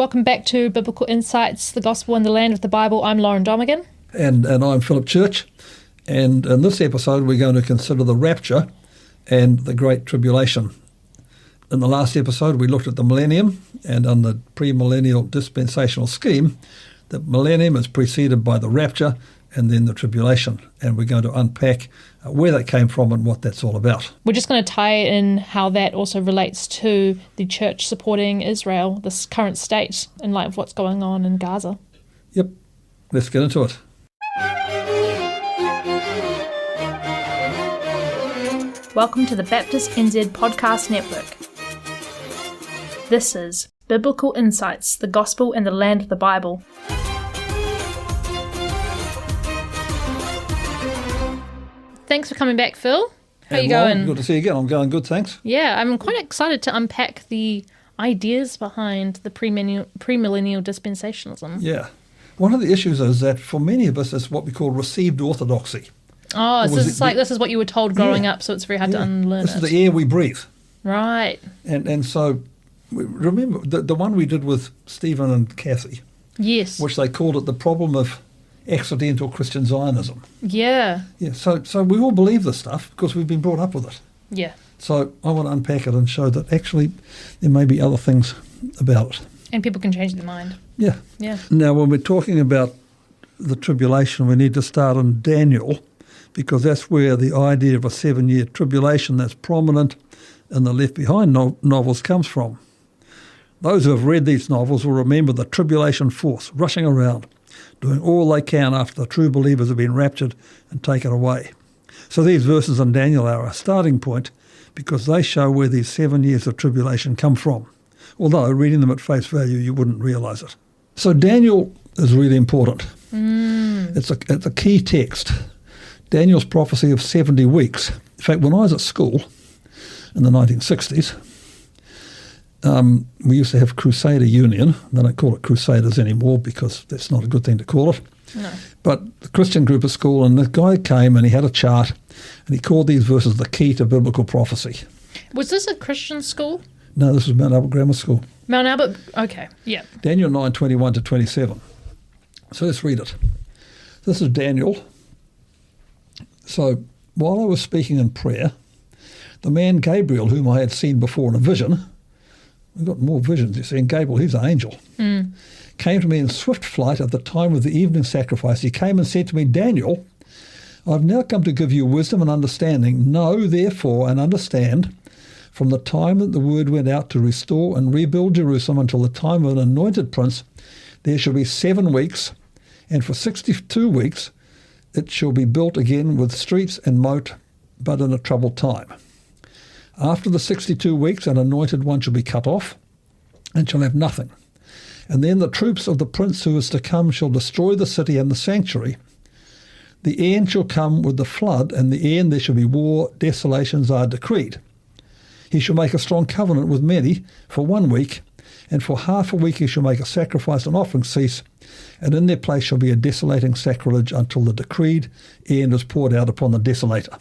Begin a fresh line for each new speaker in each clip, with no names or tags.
Welcome back to Biblical Insights, the Gospel in the Land of the Bible. I'm Lauren Domigan.
And I'm Philip Church. And in this episode, we're going to consider the Rapture and the Great Tribulation. In the last episode, we looked at the millennium, and on the premillennial dispensational scheme, the millennium is preceded by the Rapture and then the tribulation. And we're going to unpack where that came from and what that's all about.
We're just going to tie in how that also relates to the church supporting Israel, this current state, in light of what's going on in Gaza.
Yep, let's get into it.
Welcome to the Baptist NZ Podcast Network. This is Biblical Insights, the Gospel in the Land of the Bible. Thanks for coming back, Phil. How are you going?
Good to see you again. I'm going good, thanks.
Yeah, I'm quite excited to unpack the ideas behind the premillennial dispensationalism.
Yeah. One of the issues is that for many of us, it's what we call received orthodoxy.
Oh, so it's like this is what you were told growing up, so it's very hard to unlearn
This is the air we breathe.
Right.
And so, remember, the one we did with Stephen and Kathy.
Yes.
Which they called it the problem of accidental Christian Zionism.
Yeah.
Yeah, so we all believe this stuff because we've been brought up with it.
Yeah.
So I want to unpack it and show that actually there may be other things about it.
And people can change their mind.
Yeah.
Yeah.
Now, when we're talking about the tribulation, we need to start in Daniel, because that's where the idea of a 7-year tribulation that's prominent in the Left Behind novels comes from. Those who have read these novels will remember the tribulation force rushing around, doing all they can after the true believers have been raptured and taken away. So these verses in Daniel are a starting point because they show where these 7 years of tribulation come from. Although, reading them at face value, you wouldn't realise it. So Daniel is really important. It's a key text. Daniel's prophecy of 70 weeks. In fact, when I was at school in the 1960s, we used to have Crusader Union. They don't call it Crusaders anymore because that's not a good thing to call it.
No.
But the Christian group at school, and the guy came and he had a chart and he called these verses the key to biblical prophecy. Was
this a Christian school?
No, this was Mount Albert Grammar School.
Mount Albert, okay, yeah.
Daniel 9:21 to 27. So let's read it. This is Daniel. So while I was speaking in prayer, the man Gabriel, whom I had seen before in a vision, we've got more visions, you see, and Gabriel, he's an angel, came to me in swift flight at the time of the evening sacrifice. He came and said to me, Daniel, I've now come to give you wisdom and understanding. Know, therefore, and understand, from the time that the word went out to restore and rebuild Jerusalem until the time of an anointed prince, there shall be 7 weeks, and for 62 weeks it shall be built again with streets and moat, but in a troubled time. After the 62 weeks, an anointed one shall be cut off, and shall have nothing. And then the troops of the prince who is to come shall destroy the city and the sanctuary. The end shall come with the flood, and the end there shall be war, desolations are decreed. He shall make a strong covenant with many for 1 week, and for half a week he shall make a sacrifice and offering cease, and in their place shall be a desolating sacrilege until the decreed end is poured out upon the desolator.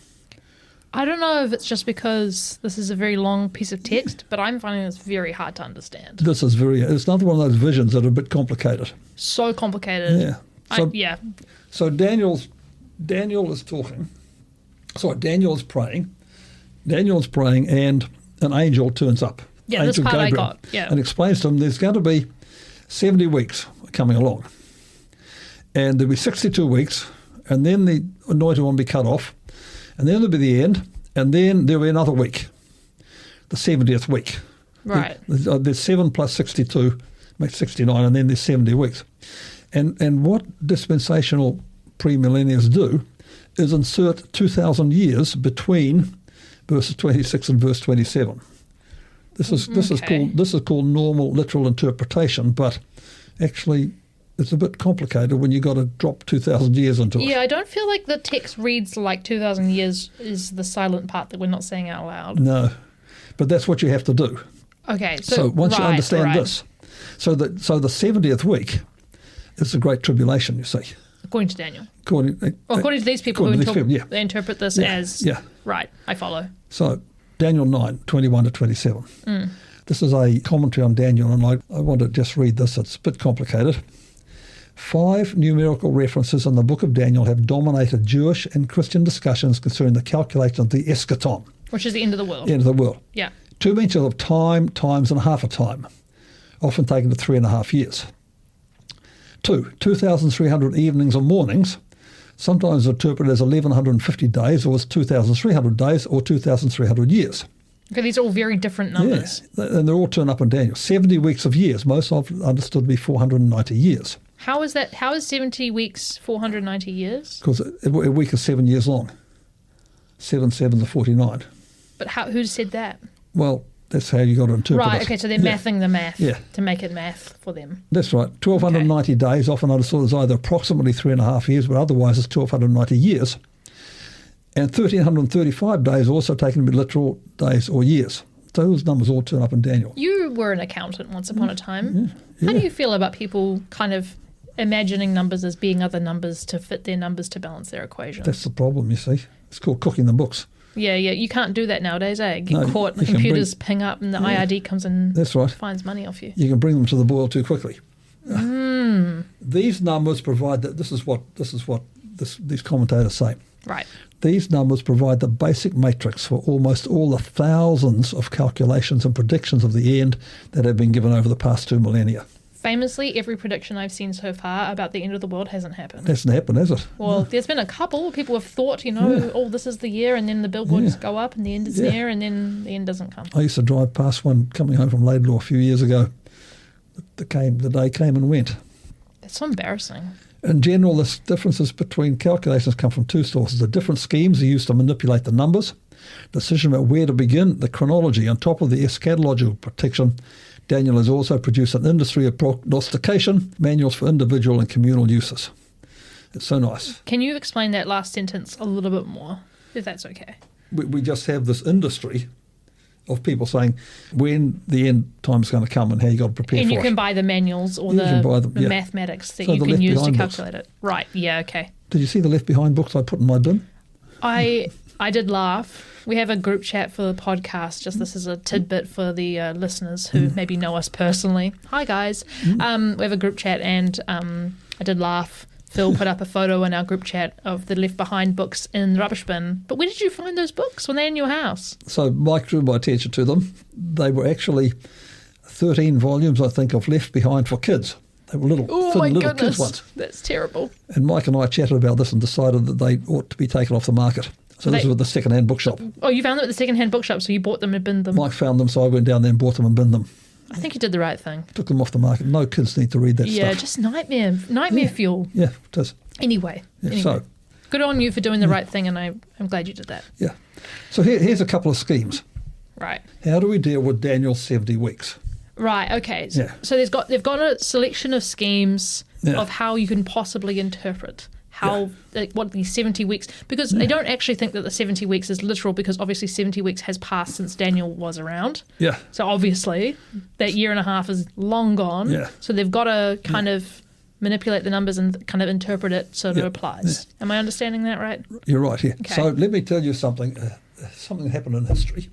I don't know if it's just because this is a very long piece of text, but I'm finding this very hard to understand.
It's another one of those visions that are a bit complicated.
So complicated.
Yeah. So Daniel is talking. Sorry, Daniel is praying. And an angel turns up.
Yeah,
Angel
this part
Gabriel,
I got. Yeah.
And explains to him there's going to be 70 weeks coming along. And there'll be 62 weeks, and then the anointed one will be cut off, and then there'll be the end, and then there'll be another week, the 70th week.
Right.
There's 7 plus 62 makes 69, and then there's 70 weeks. And what dispensational premillennials do is insert 2,000 years between verses 26 and verse 27. This is called normal literal interpretation, but actually it's a bit complicated when you've got to drop 2,000 years into it.
Yeah, I don't feel like the text reads like 2,000 years is the silent part that we're not saying out loud.
No, but that's what you have to do.
Okay,
so once you understand this, so the 70th week is the Great Tribulation, you see.
According to Daniel.
According
to these people they interpret this as...
Yeah.
Right, I follow.
So Daniel 9:21 to 27. The This is a commentary on Daniel, and I want to just read this. It's a bit complicated. 5 numerical references in the book of Daniel have dominated Jewish and Christian discussions concerning the calculation of the eschaton.
Which is the end of the world.
End of the world.
Yeah.
2 mentions of time, times, and half a time, often taken to 3.5 years. 2, 2,300 evenings or mornings, sometimes interpreted as 1,150 days, or as 2,300 days, or 2,300 years.
Okay, these are all very different numbers.
Yeah, and they're all turned up in Daniel. 70 weeks of years, most of understood to be 490 years.
How is that? How is 70 weeks 490 years?
Because a week is 7 years long. 7 7s are 49.
But who said that?
Well, that's how you got to interpret it.
Right, okay, so they're mathing the math to make it math for them.
That's right. 1,290 days, often understood as either approximately 3.5 years, but otherwise it's 1,290 years. And 1,335 days also taken to be literal days or years. Those numbers all turn up in Daniel.
You were an accountant once upon a time. Yeah. How do you feel about people kind of imagining numbers as being other numbers to fit their numbers to balance their equation?
That's the problem, you see. It's called cooking the books.
Yeah, you can't do that nowadays, eh? Get caught, the computers ping up and the IRD comes and finds money off you.
You can bring them to the boil too quickly. These numbers provide that. This is what these commentators say.
Right.
These numbers provide the basic matrix for almost all the thousands of calculations and predictions of the end that have been given over the past 2 millennia.
Famously, every prediction I've seen so far about the end of the world hasn't happened.
Hasn't happened, has it?
Well, there's been a couple. People have thought, oh, this is the year, and then the billboards go up, and the end is near, and then the end doesn't come.
I used to drive past one coming home from Laidlaw a few years ago. The day came and went.
That's so embarrassing.
In general, the differences between calculations come from 2 sources. The different schemes are used to manipulate the numbers, decision about where to begin, the chronology. On top of the eschatological prediction, Daniel has also produced an industry of prognostication, manuals for individual and communal uses. It's so nice.
Can you explain that last sentence a little bit more, if that's okay?
We just have this industry of people saying when the end time is going to come and how you got to prepare for it.
And you can buy the manuals or the mathematics that you can use to calculate it. Right, yeah, okay.
Did you see the Left Behind books I put in my bin?
I did laugh. We have a group chat for the podcast. Just this is a tidbit for the listeners who maybe know us personally. Hi, guys. We have a group chat, and I did laugh. Phil put up a photo in our group chat of the Left Behind books in the rubbish bin. But where did you find those books? Were they in your house?
So Mike drew my attention to them. They were actually 13 volumes, I think, of Left Behind for kids. They were little kids ones.
That's terrible.
And Mike and I chatted about this and decided that they ought to be taken off the market. So this was at the second-hand bookshop.
Oh, you found them at the second-hand bookshop, so you bought them and binned them.
Mike found them, so I went down there and bought them and binned them.
I think you did the right thing.
Took them off the market. No kids need to read that stuff.
Yeah, just nightmare fuel.
Yeah, it is.
Anyway.
So
good on you for doing the right thing, and I'm glad you did that.
Yeah. So here's a couple of schemes.
Right.
How do we deal with Daniel's 70 weeks?
Right, okay. So they've got a selection of schemes of how you can possibly interpret what these 70 weeks, because they don't actually think that the 70 weeks is literal, because obviously 70 weeks has passed since Daniel was around.
Yeah.
So obviously that year and a half is long gone.
Yeah.
So they've got to kind of manipulate the numbers and kind of interpret it so that it applies. Yeah. Am I understanding that right?
You're right, yeah.
Okay.
So let me tell you something. Something happened in history.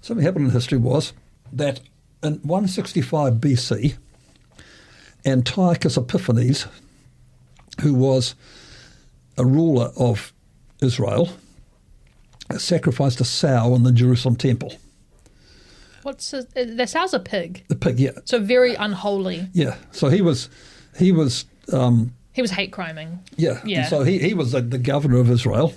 Something happened in history was that in 165 BC, Antiochus Epiphanes, who was a ruler of Israel, sacrificed a sow in the Jerusalem temple.
The sow's a pig?
The pig, yeah.
So very unholy.
Yeah. So he was hate
criming.
Yeah. And so he was the governor of Israel.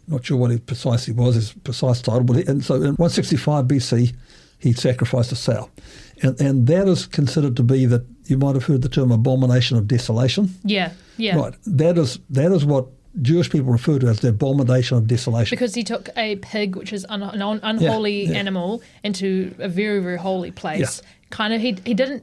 Not sure what he precisely was, his precise title, and so in 165 BC, he sacrificed a sow. And that is considered to be that, you might have heard the term abomination of desolation.
Yeah, yeah.
Right. That is what Jewish people refer to as the abomination of desolation.
Because he took a pig, which is an unholy animal, into a very, very holy place. Yeah. Kind of,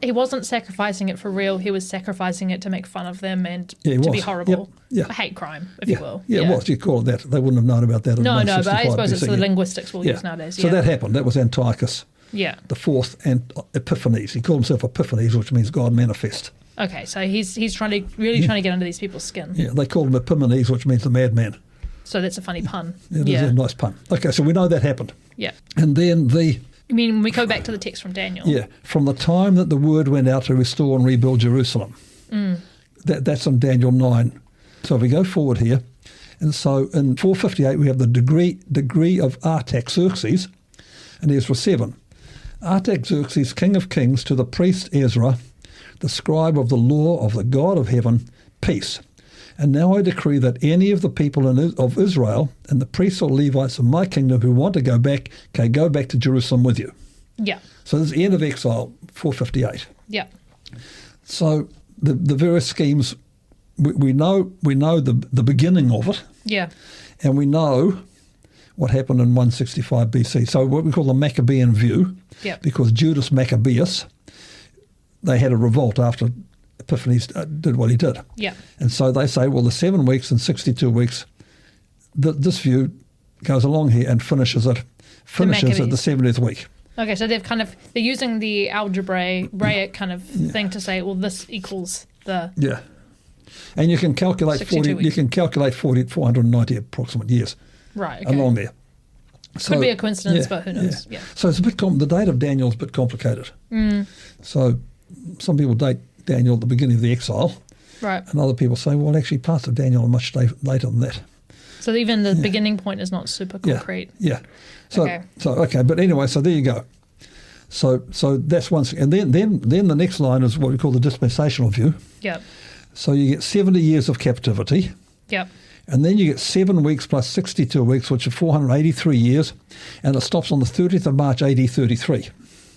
he wasn't sacrificing it for real. He was sacrificing it to make fun of them and to be horrible.
Yeah.
A hate crime, if you will.
Yeah, well, you call it that. They wouldn't have known about that in 165
but I suppose
BC.
it's the linguistics we'll use nowadays.
So that happened. That was Antiochus.
Yeah.
The fourth, and Epiphanes. He called himself Epiphanes, which means God manifest.
Okay, so he's trying to get under these people's skin.
Yeah, they called him Epimanes, which means the madman.
So that's a funny pun.
It is a nice pun. Okay, so we know that happened.
Yeah.
And then the
You mean when we go back to the text from Daniel?
Yeah, from the time that the word went out to restore and rebuild Jerusalem. That's in Daniel 9. So if we go forward here, and so in 458 we have the degree of Artaxerxes, and here's for 7. Artaxerxes, king of kings, to the priest Ezra, the scribe of the law of the God of heaven, peace. And now I decree that any of the people of Israel and the priests or Levites of my kingdom who want to go back can go back to Jerusalem with you.
Yeah.
So this is the end of exile, 458.
Yeah.
So the various schemes, we know the beginning of it.
Yeah.
And we know what happened in 165 BC. So what we call the Maccabean view, because Judas Maccabeus, they had a revolt after Epiphanes did what he did.
Yeah.
And so they say, well, the 7 weeks and 62 weeks, this view goes along here and finishes at the 70th week.
Okay, so they're using the algebraic kind of thing to say, well, this equals the...
Yeah. And you can calculate 490 approximate years.
Right, okay.
Along there.
Could be a coincidence, but who knows? Yeah.
So it's a bit the date of Daniel is a bit complicated. So some people date Daniel at the beginning of the exile.
Right.
And other people say, well, actually parts of Daniel are much later than that.
So even the beginning point is not super concrete.
Yeah. So but anyway, so there you go. So that's one thing. And then the next line is what we call the dispensational view.
Yeah.
So you get 70 years of captivity.
Yep.
And then you get 7 weeks plus 62 weeks, which are 483 years, and it stops on the 30th of March, AD 33.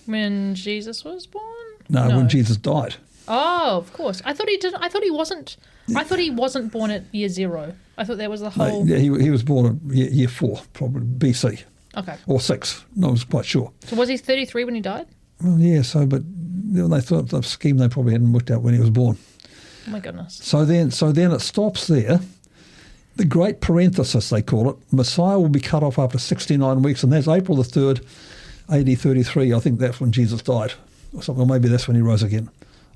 When Jesus was born?
No, when Jesus died.
Oh, of course. I thought he did. I thought he wasn't. I thought he wasn't born at year 0. I thought that was the whole.
No, he was born at year 4, probably BC.
Okay.
Or 6. No, I was quite sure.
So was he 33 when he died?
Well, yeah. So, but they thought the scheme they probably hadn't worked out when he was born.
Oh my goodness.
So then it stops there. The great parenthesis, they call it. Messiah will be cut off after 69 weeks, and that's April the 3rd, AD 33. I think that's when Jesus died, or something. Or maybe that's when he rose again.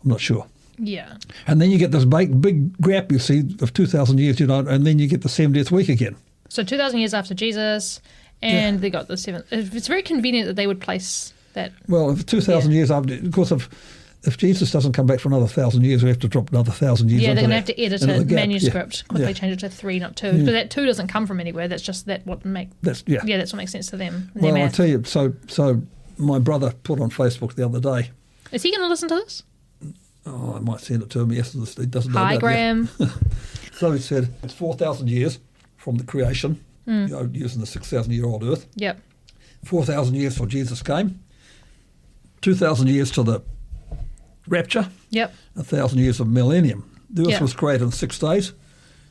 I'm not sure.
Yeah.
And then you get this big gap, you see, of 2,000 years, and then you get the 70th week again.
So 2,000 years after Jesus, and they got the 7th. It's very convenient that they would place that.
Well, if 2,000 years after, of course, if Jesus doesn't come back for another 1,000 years, we have to drop another 1,000 years.
Yeah, they're going to have to edit a manuscript, quickly change it to 3, not 2. But that 2 doesn't come from anywhere. That's just that's what makes sense to them.
Well, I tell you, so my brother put on Facebook the other day.
Is he going to listen to this?
Oh, I might send it to him. Yes, he doesn't know.
Hi, Graham.
So he said it's 4,000 years from the creation, using the 6,000-year-old Earth.
Yep.
4,000 years till Jesus came. 2,000 years to the Rapture.
Yep.
1,000 years of millennium. The Earth was created in 6 days,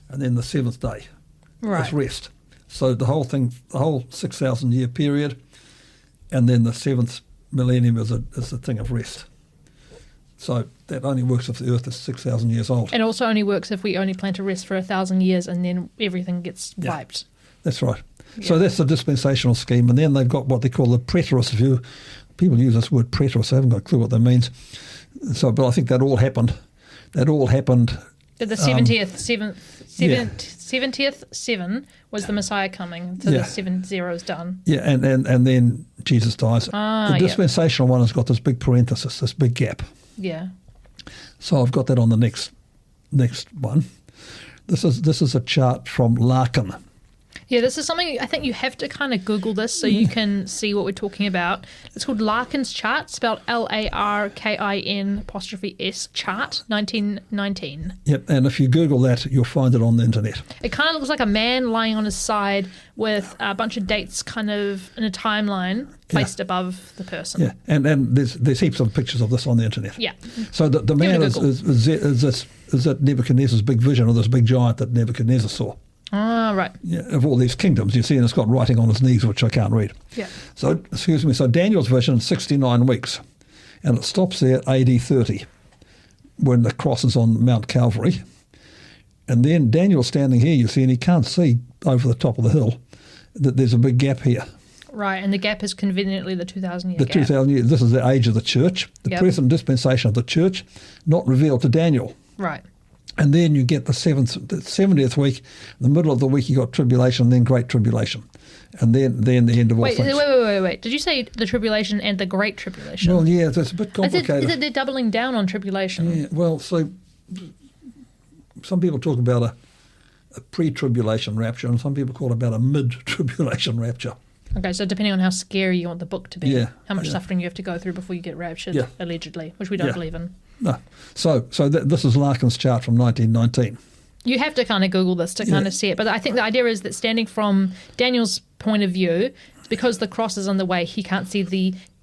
and then the 7th day was rest. So the whole 6,000-year period, and then the 7th millennium is a thing of rest. So that only works if the Earth is 6,000 years old.
And also only works if we only plan to rest for 1,000 years, and then everything gets wiped.
That's right. Yeah. So that's the dispensational scheme, and then they've got what they call the preterist view. People use this word preterist. I haven't got a clue what that means. So, but I think that all happened. The 70th 7 was the Messiah coming. So the 7 zeros done. Yeah, and then Jesus dies. The dispensational one has got this big parenthesis, this big gap.
Yeah.
So I've got that on the next one. This is a chart from Larkin.
Yeah, this is something I think you have to kind of Google this so you can see what we're talking about. It's called Larkin's chart, spelled LARKIN''S chart, 1919.
Yep, and if you Google that, you'll find it on the internet.
It kind of looks like a man lying on his side with a bunch of dates kind of in a timeline placed above the person.
Yeah, and there's heaps of pictures of this on the internet.
Yeah.
So the man is that Nebuchadnezzar's big vision, or this big giant that Nebuchadnezzar saw.
Ah, right.
Yeah, of all these kingdoms, you see, and it's got writing on his knees, which I can't read.
Yeah.
So Daniel's vision is 69 weeks, and it stops there at AD 30, when the cross is on Mount Calvary. And then Daniel's standing here, you see, and he can't see over the top of the hill that there's a big gap here.
Right, and the gap is conveniently the 2,000-year gap.
The 2,000 years. This is the age of the church, the present dispensation of the church, not revealed to Daniel.
Right.
And then you get the 70th week. In the middle of the week, you got tribulation, then Great Tribulation. And then the end of all things.
Wait. Did you say the tribulation and the Great Tribulation?
Well, yeah, it's a bit complicated.
Is it they're doubling down on tribulation?
Yeah, well, so some people talk about a pre-tribulation rapture, and some people call it about a mid-tribulation rapture.
Okay, so depending on how scary you want the book to be,
Yeah,
how much suffering you have to go through before you get raptured,
Yeah.
allegedly, which we don't believe in.
No. So this is Larkin's chart from 1919.
You have to kind of Google this to kind of see it. But I think the idea is that standing from Daniel's point of view, because the cross is on the way, he can't see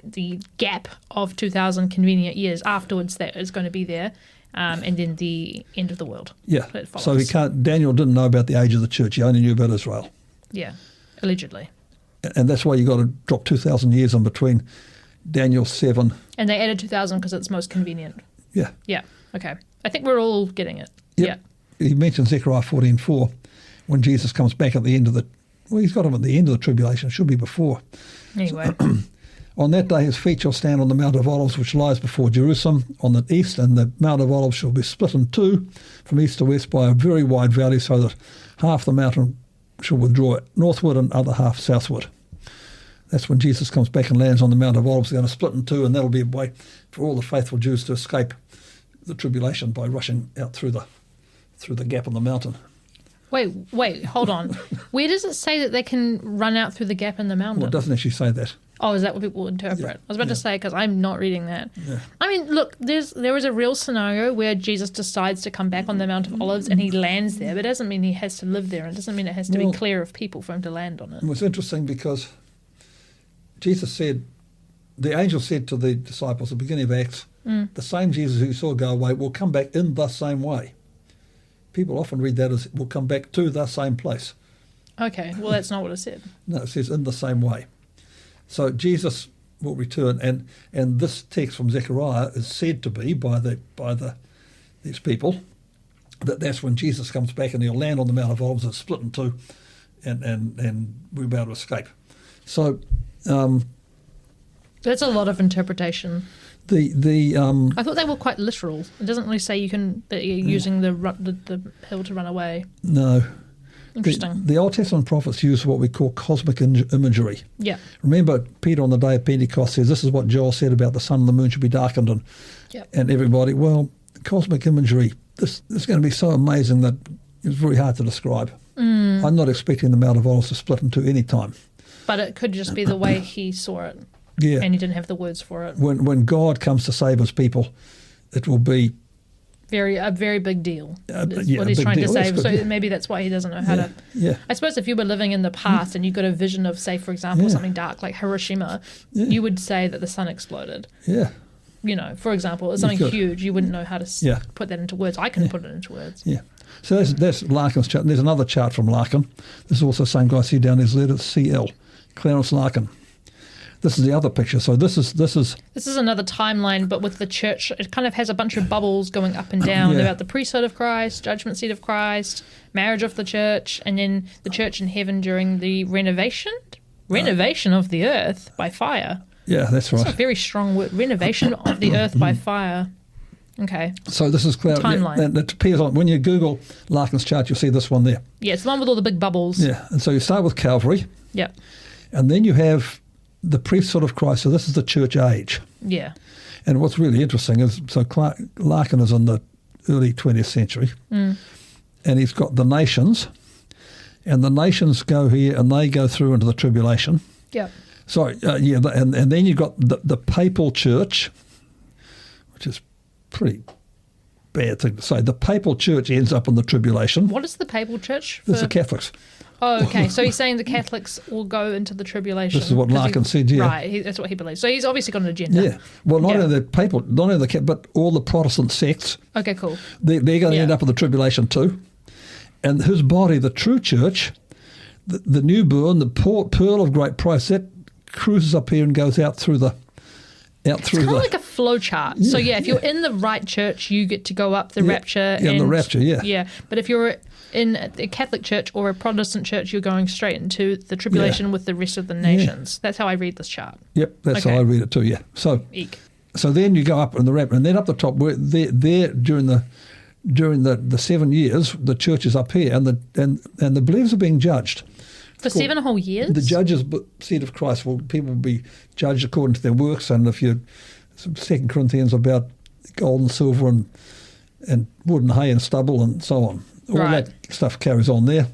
the gap of 2,000 convenient years afterwards that is going to be there, and then the end of the world.
Yeah.
That follows.
So Daniel didn't know about the age of the church. He only knew about Israel.
Yeah, allegedly.
And that's why you got to drop 2,000 years in between Daniel 7.
And they added 2,000 because it's most convenient.
Yeah.
Yeah, okay. I think we're all getting it.
Yep.
Yeah.
He mentioned Zechariah 14:4 when Jesus comes back at the end of he's got him at the end of the tribulation. It should be before.
Anyway.
On that day his feet shall stand on the Mount of Olives, which lies before Jerusalem on the east, and the Mount of Olives shall be split in two from east to west by a very wide valley, so that half the mountain shall withdraw northward and other half southward. That's when Jesus comes back and lands on the Mount of Olives. They're going to split in two, and that'll be a way for all the faithful Jews to escape the tribulation by rushing out through the gap on the mountain.
Wait, hold on. Where does it say that they can run out through the gap in the mountain?
Well, it doesn't actually say that.
Oh, is that what people interpret?
Yeah,
I was about to say, because I'm not reading that.
Yeah.
I mean, look, there is a real scenario where Jesus decides to come back on the Mount of Olives and he lands there, but it doesn't mean he has to live there, and it doesn't mean it has to be clear of people for him to land on it.
It was interesting because Jesus said, the angel said to the disciples at the beginning of Acts, the same Jesus who you saw go away will come back in the same way. People often read that as will come back to the same place.
Okay, well, that's not what it said.
No, it says in the same way. So Jesus will return, and this text from Zechariah is said to be by these people that's when Jesus comes back and he'll land on the Mount of Olives and split in two, and we'll be able to escape. So
that's a lot of interpretation.
I
thought they were quite literal. It doesn't really say that you're using the hill to run away.
No.
Interesting.
The Old Testament prophets use what we call cosmic imagery.
Yeah.
Remember, Peter on the day of Pentecost says, this is what Joel said about the sun and the moon should be darkened, and everybody. Well, cosmic imagery, this is going to be so amazing that it's very hard to describe. I'm not expecting the Mount of Olives to split into any time.
But it could just be the way he saw it.
Yeah.
And he didn't have the words for it.
When God comes to save his people, it will be
a very big deal. That's
yeah,
what he's trying to
deal.
say.
Good,
So maybe that's why he doesn't know how to.
Yeah.
I suppose if you were living in the past and you got a vision of, say, for example, something dark like Hiroshima, you would say that the sun exploded.
Yeah.
You know, for example, it's something huge. You wouldn't know how to put that into words. I can put it into words.
Yeah. So that's Larkin's chart. And there's another chart from Larkin. This is also the same guy. See down his letter, CL, Clarence Larkin. This is the other picture. So this is
another timeline, but with the church. It kind of has a bunch of bubbles going up and down about the priesthood of Christ, judgment seat of Christ, marriage of the church, and then the church in heaven during the renovation of the earth by fire.
Yeah, that's right.
That's a very strong word. Renovation of the earth by fire. Okay.
So this is
timeline.
And it appears on when you Google Larkin's chart, you'll see this one there.
Yeah, it's the one with all the big bubbles.
Yeah, and so you start with Calvary.
Yeah.
And then you have the priesthood of Christ. So this is the church age.
Yeah.
And what's really interesting is, so Larkin is in the early 20th century, and he's got the nations, and the nations go here and they go through into the tribulation.
Yeah.
Sorry, and then you've got the papal church, which is pretty bad thing to say. The papal church ends up in the tribulation.
What is the papal church?
It's the Catholics.
Oh, okay. So he's saying the Catholics will go into the tribulation.
This is what Larkin said, yeah.
Right, that's what he believes. So he's obviously got an agenda.
Yeah. Well, not only the papal, not only but all the Protestant sects.
Okay, cool.
They're going to end up in the tribulation too. And his body, the true church, the newborn, the pearl of great price, that cruises up here and goes out through the...
It's kind of like a flow chart. So, if you're in the right church, you get to go up the rapture.
Yeah, the rapture,
Yeah, but if you're in a Catholic church or a Protestant church, you're going straight into the tribulation with the rest of the nations. Yeah. That's how I read this chart.
Yep, that's how I read it too, yeah. So
Eek.
So then you go up in the rapture, and then up the top, where there during the during the 7 years, the church is up here, and the believers are being judged.
For 7 whole years?
The judges seat of Christ, people will be judged according to their works, and if you 2 Corinthians about gold and silver and wood and hay and stubble and so on. All that stuff carries on there.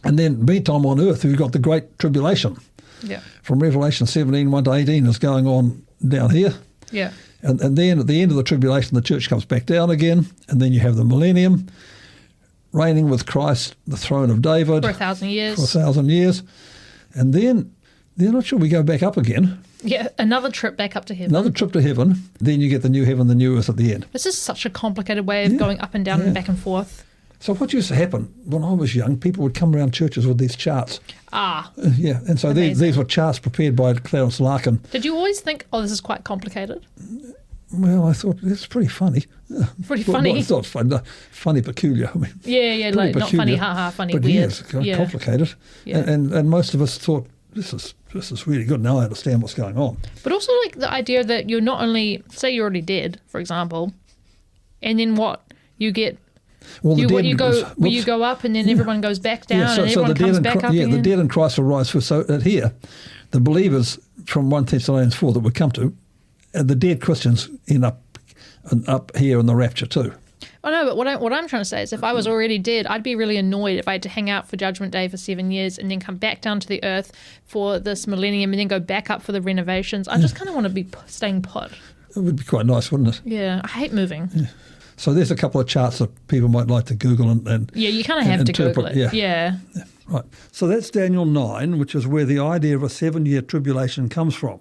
And then meantime on earth, we've got the Great Tribulation.
Yeah.
From Revelation 17, 1 to 18 is going on down here.
Yeah.
And then at the end of the tribulation, the church comes back down again, and then you have the millennium, reigning with Christ, the throne of David.
For 1,000 years.
For 1,000 years. And then, they're not sure we go back up again.
Yeah, another trip back up to heaven.
Another trip to heaven. Then you get the new heaven, the new earth at the end.
This is such a complicated way of going up and down and back and forth.
So what used to happen, when I was young, people would come around churches with these charts. Yeah, and so these were charts prepared by Clarence Larkin.
Did you always think, this is quite complicated?
Well, I thought, it's pretty funny.
Pretty funny?
Well, it's not funny, funny, peculiar. I mean,
yeah, like not funny, funny,
but
weird.
But yes, complicated. Yeah. And most of us thought, this is really good. Now I understand what's going on.
But also like the idea that you're not only, say you're already dead, for example, and then what? You get...
Well,
you go up and then everyone goes back down and everyone comes back up again?
Yeah, the dead in Christ will rise first. So here, the believers from 1 Thessalonians 4 that we come to, the dead Christians end up here in the rapture too.
Oh no, but what I'm trying to say is if I was already dead, I'd be really annoyed if I had to hang out for Judgment Day for 7 years and then come back down to the earth for this millennium and then go back up for the renovations. I just kind of want to be staying put.
It would be quite nice, wouldn't it?
Yeah, I hate moving.
Yeah. So there's a couple of charts that people might like to Google and
yeah, you kind of have to Google it. Yeah.
Right. So that's Daniel 9, which is where the idea of a 7-year tribulation comes from.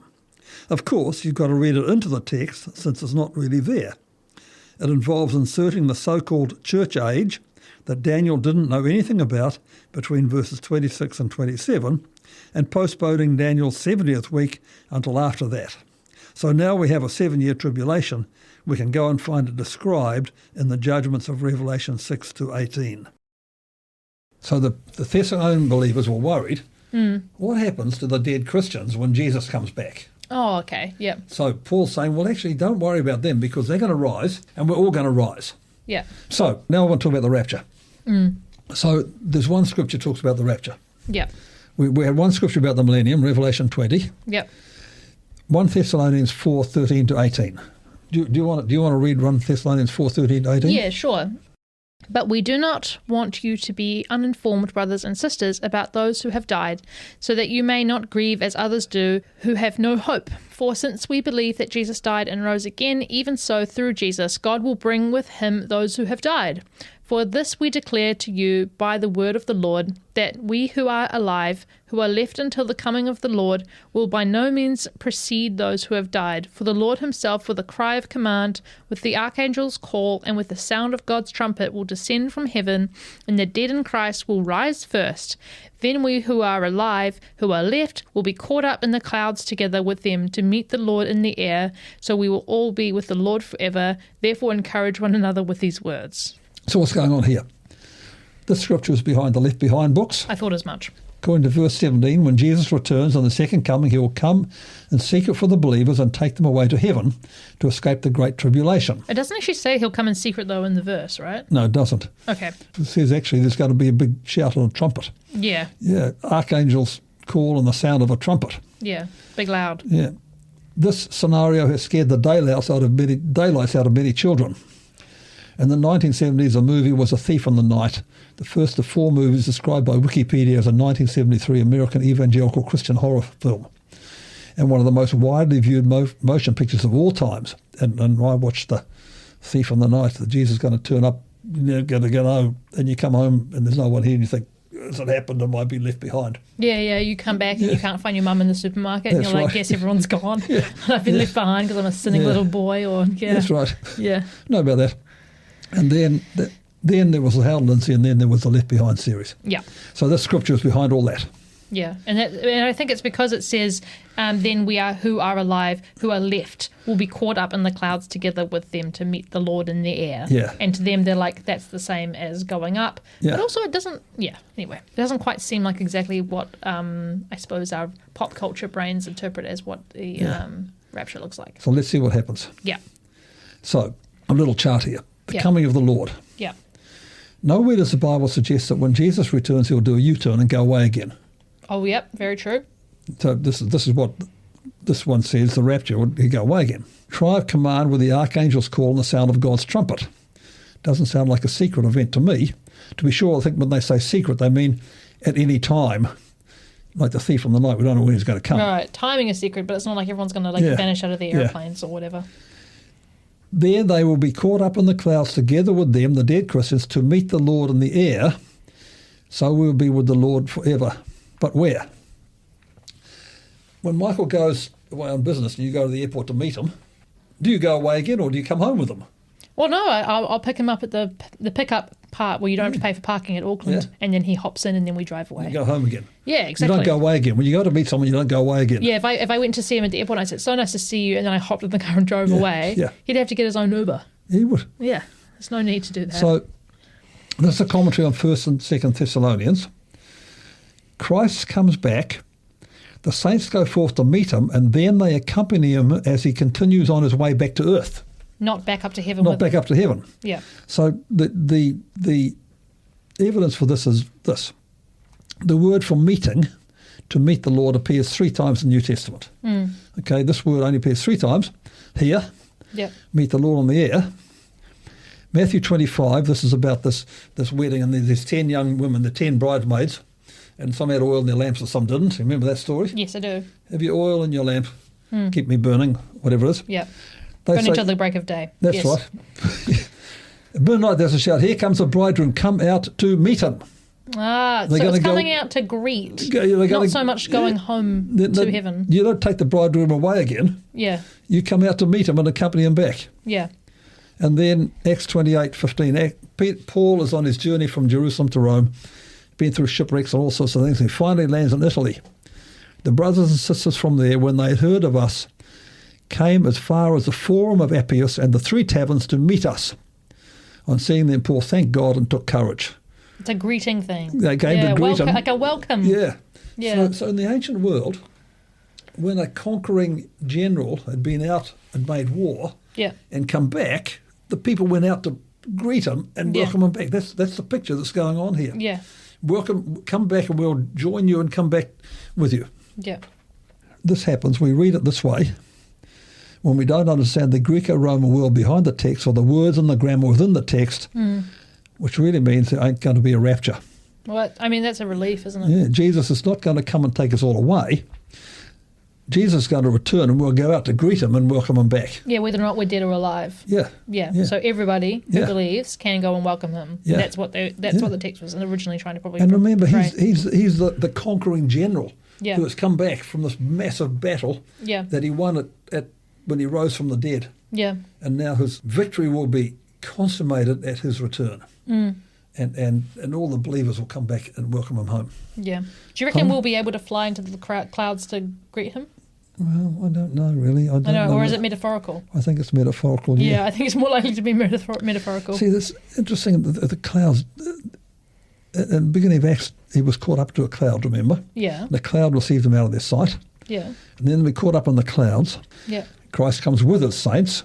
Of course, you've got to read it into the text since it's not really there. It involves inserting the so-called church age that Daniel didn't know anything about between verses 26 and 27 and postponing Daniel's 70th week until after that. So now we have a 7-year tribulation. We can go and find it described in the judgments of Revelation 6 to 18. So the Thessalonian believers were worried. What happens to the dead Christians when Jesus comes back?
Oh, okay, yeah.
So Paul's saying, well, actually, don't worry about them because they're going to rise and we're all going to rise.
Yeah.
So now I want to talk about the rapture. So there's one scripture that talks about the rapture.
Yeah.
We had one scripture about the millennium, Revelation 20.
Yep.
1 Thessalonians 4:13 to 18. Do you want to read 1 Thessalonians 4:13 to 18?
Yeah, sure. But we do not want you to be uninformed, brothers and sisters, about those who have died, so that you may not grieve as others do, who have no hope. For since we believe that Jesus died and rose again, even so through Jesus, God will bring with him those who have died. For this we declare to you by the word of the Lord, that we who are alive, who are left until the coming of the Lord, will by no means precede those who have died. For the Lord himself, with a cry of command, with the archangel's call, and with the sound of God's trumpet, will descend from heaven, and the dead in Christ will rise first. Then we who are alive, who are left, will be caught up in the clouds together with them to meet the Lord in the air. So we will all be with the Lord forever. Therefore encourage one another with these words.
So what's going on here? The scripture is behind the Left Behind books.
I thought as much.
According to verse 17, when Jesus returns on the second coming, he will come and seek it for the believers and take them away to heaven to escape the Great Tribulation.
It doesn't actually say he'll come in secret, though, in the verse, right?
No, it doesn't.
Okay.
It says actually there's going to be a big shout on a trumpet.
Yeah.
Yeah, archangels call and the sound of a trumpet.
Yeah, big loud.
Yeah. This scenario has scared the daylights out of many children. In the 1970s, a movie was A Thief in the Night, the first of 4 movies described by Wikipedia as a 1973 American evangelical Christian horror film, and one of the most widely viewed motion pictures of all times. And I watched The Thief in the Night, that Jesus is going to turn up, going to go home, and you come home and there's no one here, and you think, has it happened? I might be left behind.
Yeah, you come back and you can't find your mum in the supermarket, and you're like, guess everyone's gone.
Yeah.
I've been left behind because I'm a sinning little boy.
That's right.
Yeah.
Know about that. And then there was the Howard Lindsay, and then there was the Left Behind series.
Yeah.
So this scripture is behind all that.
Yeah, and I think it's because it says, then we are who are alive, who are left, will be caught up in the clouds together with them to meet the Lord in the air.
Yeah.
And to them, they're like, that's the same as going up.
Yeah.
But also it doesn't, anyway, it doesn't quite seem like exactly what I suppose our pop culture brains interpret as what the rapture looks like.
So let's see what happens.
Yeah.
So a little chart here. the coming of the Lord.
Yeah.
Nowhere does the Bible suggest that when Jesus returns, he'll do a U-turn and go away again.
Oh, yep, very true.
So this is what this one says, the rapture, he'll go away again. Cry of command with the archangel's call and the sound of God's trumpet. Doesn't sound like a secret event to me. To be sure, I think when they say secret, they mean at any time. Like the thief in the night, we don't know when he's going to come.
Right, timing is secret, but it's not like everyone's going to vanish out of the airplanes or whatever.
There they will be caught up in the clouds together with them, the dead Christians, to meet the Lord in the air. So we will be with the Lord forever. But where? When Michael goes away on business and you go to the airport to meet him, do you go away again or do you come home with him?
Well, no, I'll pick him up at the pickup part where you don't have to pay for parking at Auckland, and then he hops in and then we drive away.
You go home again.
Yeah, exactly.
You don't go away again. When you go to meet someone, you don't go away again.
Yeah, if I went to see him at the airport and I said, so nice to see you, and then I hopped in the car and drove away, he'd have to get his own Uber.
He would.
Yeah, there's no need to do that.
So this is a commentary on 1st and 2nd Thessalonians. Christ comes back, the saints go forth to meet him, and then they accompany him as he continues on his way back to earth.
Not back up to heaven.
Not back up to heaven.
Yeah.
So the evidence for this is this. The word for meeting, to meet the Lord, appears 3 times in the New Testament. Okay, this word only appears 3 times. Here, meet the Lord on the air. Matthew 25, this is about this wedding, and there's 10 young women, the 10 bridesmaids, and some had oil in their lamps and some didn't. Remember that story?
Yes, I do.
Have you oil in your lamp? Keep me burning, whatever it is.
Yeah. Burn until the break of day.
That's right. Midnight there's a shout, here comes the bridegroom, come out to meet him.
So it's coming out to greet, not so much going home to heaven.
You don't take the bridegroom away again.
Yeah.
You come out to meet him and accompany him back.
Yeah.
And then Acts 28:15, Paul is on his journey from Jerusalem to Rome, been through shipwrecks and all sorts of things. He finally lands in Italy. The brothers and sisters from there, when they heard of us, came as far as the Forum of Appius and the 3 taverns to meet us. On seeing them, Paul thanked God and took courage.
It's a greeting thing.
They came to greet him.
Like a welcome.
Yeah.
Yeah.
So in the ancient world, when a conquering general had been out and made war and come back, the people went out to greet him and welcome him back. That's the picture that's going on here.
Yeah.
Welcome, come back and we'll join you and come back with you.
Yeah.
This happens, we read it this way. When we don't understand the Greco-Roman world behind the text or the words and the grammar within the text, which really means there ain't going to be a rapture.
Well, I mean, that's a relief, isn't it?
Yeah, Jesus is not going to come and take us all away. Jesus is going to return and we'll go out to greet him and welcome him back.
Yeah, whether or not we're dead or alive.
Yeah.
So everybody who believes can go and welcome him.
Yeah.
That's what the text was originally trying to probably.
And remember,
portray.
he's the conquering general who has come back from this massive battle that he won at when he rose from the dead. Yeah. And now his victory will be consummated at his return. And all the believers will come back and welcome him home. Yeah. Do you reckon we'll be able to fly into the clouds to greet him? Well, I don't know, really. I don't know. Or is it metaphorical? I think it's metaphorical, yeah. I think it's more likely to be metaphorical. See, that's interesting, the clouds. At the beginning of Acts, he was caught up to a cloud, remember? Yeah. The cloud received him out of their sight. Yeah. And then we caught up in the clouds. Yeah. Christ comes with his saints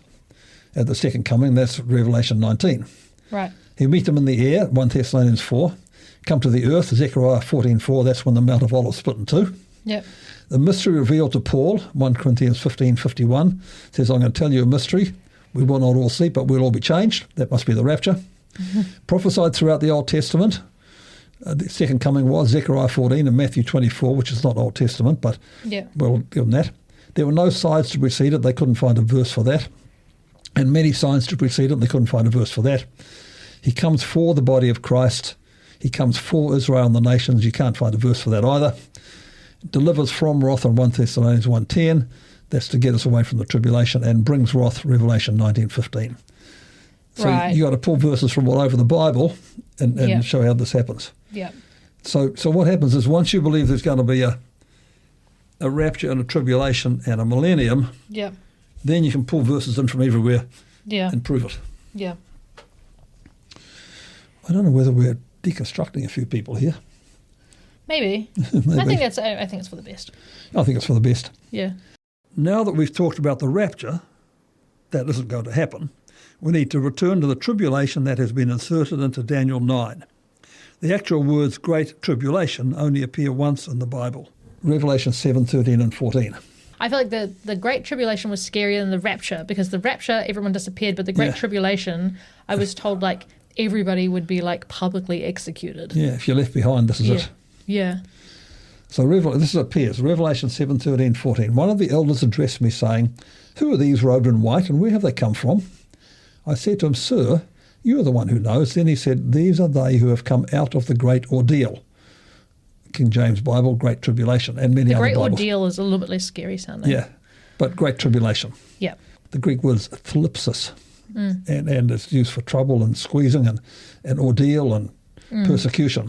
at the second coming. That's Revelation 19. Right. He meet them in the air, 1 Thessalonians 4. Come to the earth, Zechariah 14:4. That's when the Mount of Olives split in 2. Yep. The mystery revealed to Paul, 1 Corinthians 15:51, says, I'm going to tell you a mystery. We will not all sleep, but we'll all be changed. That must be the rapture. Prophesied throughout the Old Testament. The second coming was Zechariah 14 and Matthew 24, which is not Old Testament, but we'll give them that. There were no signs to precede it. They couldn't find a verse for that. And many signs to precede it. They couldn't find a verse for that. He comes for the body of Christ. He comes for Israel and the nations. You can't find a verse for that either. Delivers from wrath on 1 Thessalonians 1:10. That's to get us away from the tribulation, and brings wrath, Revelation 19:15. So you got to pull verses from all over the Bible and show how this happens. Yeah. So what happens is once you believe there's going to be a rapture and a tribulation and a millennium, then you can pull verses in from everywhere and prove it. Yeah. I don't know whether we're deconstructing a few people here. Maybe. Maybe. I think it's for the best. I think it's for the best. Yeah. Now that we've talked about the rapture, that isn't going to happen, We need to return to the tribulation that has been inserted into Daniel 9. The actual words Great Tribulation only appear once in the Bible. Revelation 7:13 and 14.
I feel like the Great Tribulation was scarier than the Rapture, because the Rapture, everyone disappeared, but the Great Tribulation, I was told, like, everybody would be, like, publicly executed.
Yeah, if you're left behind, this is it.
Yeah.
So this appears, Revelation 7:13, 14. One of the elders addressed me, saying, "Who are these robed in white, and where have they come from?" I said to him, "Sir, you are the one who knows." Then he said, "These are they who have come out of the great ordeal." King James Bible, Great Tribulation, and many other Bibles.
The great ordeal is a little bit less scary sounding.
Yeah, but Great Tribulation.
Yeah.
The Greek word is thlipsis, and it's used for trouble and squeezing and ordeal and persecution.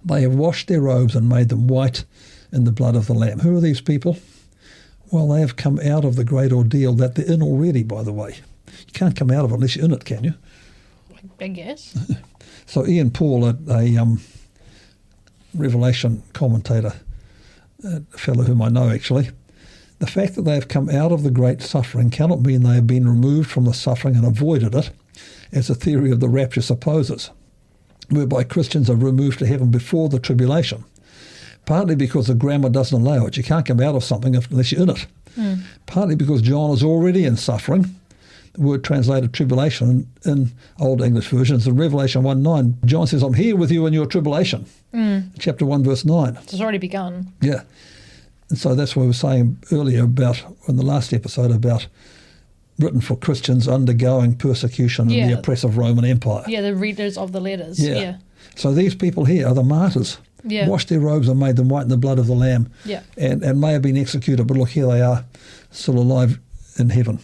They have washed their robes and made them white in the blood of the Lamb. Who are these people? Well, they have come out of the great ordeal that they're in already, by the way. You can't come out of it unless you're in it, can you?
I guess.
So Ian Paul, a Revelation commentator, a fellow whom I know actually, the fact that they have come out of the great suffering cannot mean they have been removed from the suffering and avoided it, as the theory of the rapture supposes, whereby Christians are removed to heaven before the tribulation, partly because the grammar doesn't allow it. You can't come out of something unless you're in it. Partly because John is already in suffering. The word translated tribulation in Old English versions. In Revelation 1:9, John says, "I'm here with you in your tribulation." Chapter 1, verse 9.
It's already begun.
Yeah. And so that's what we were saying earlier about, in the last episode, about written for Christians undergoing persecution in the oppressive Roman Empire.
Yeah, the readers of the letters. Yeah.
So these people here are the martyrs.
Yeah.
Washed their robes and made them white in the blood of the Lamb.
Yeah.
And may have been executed, but look, here they are, still alive in heaven.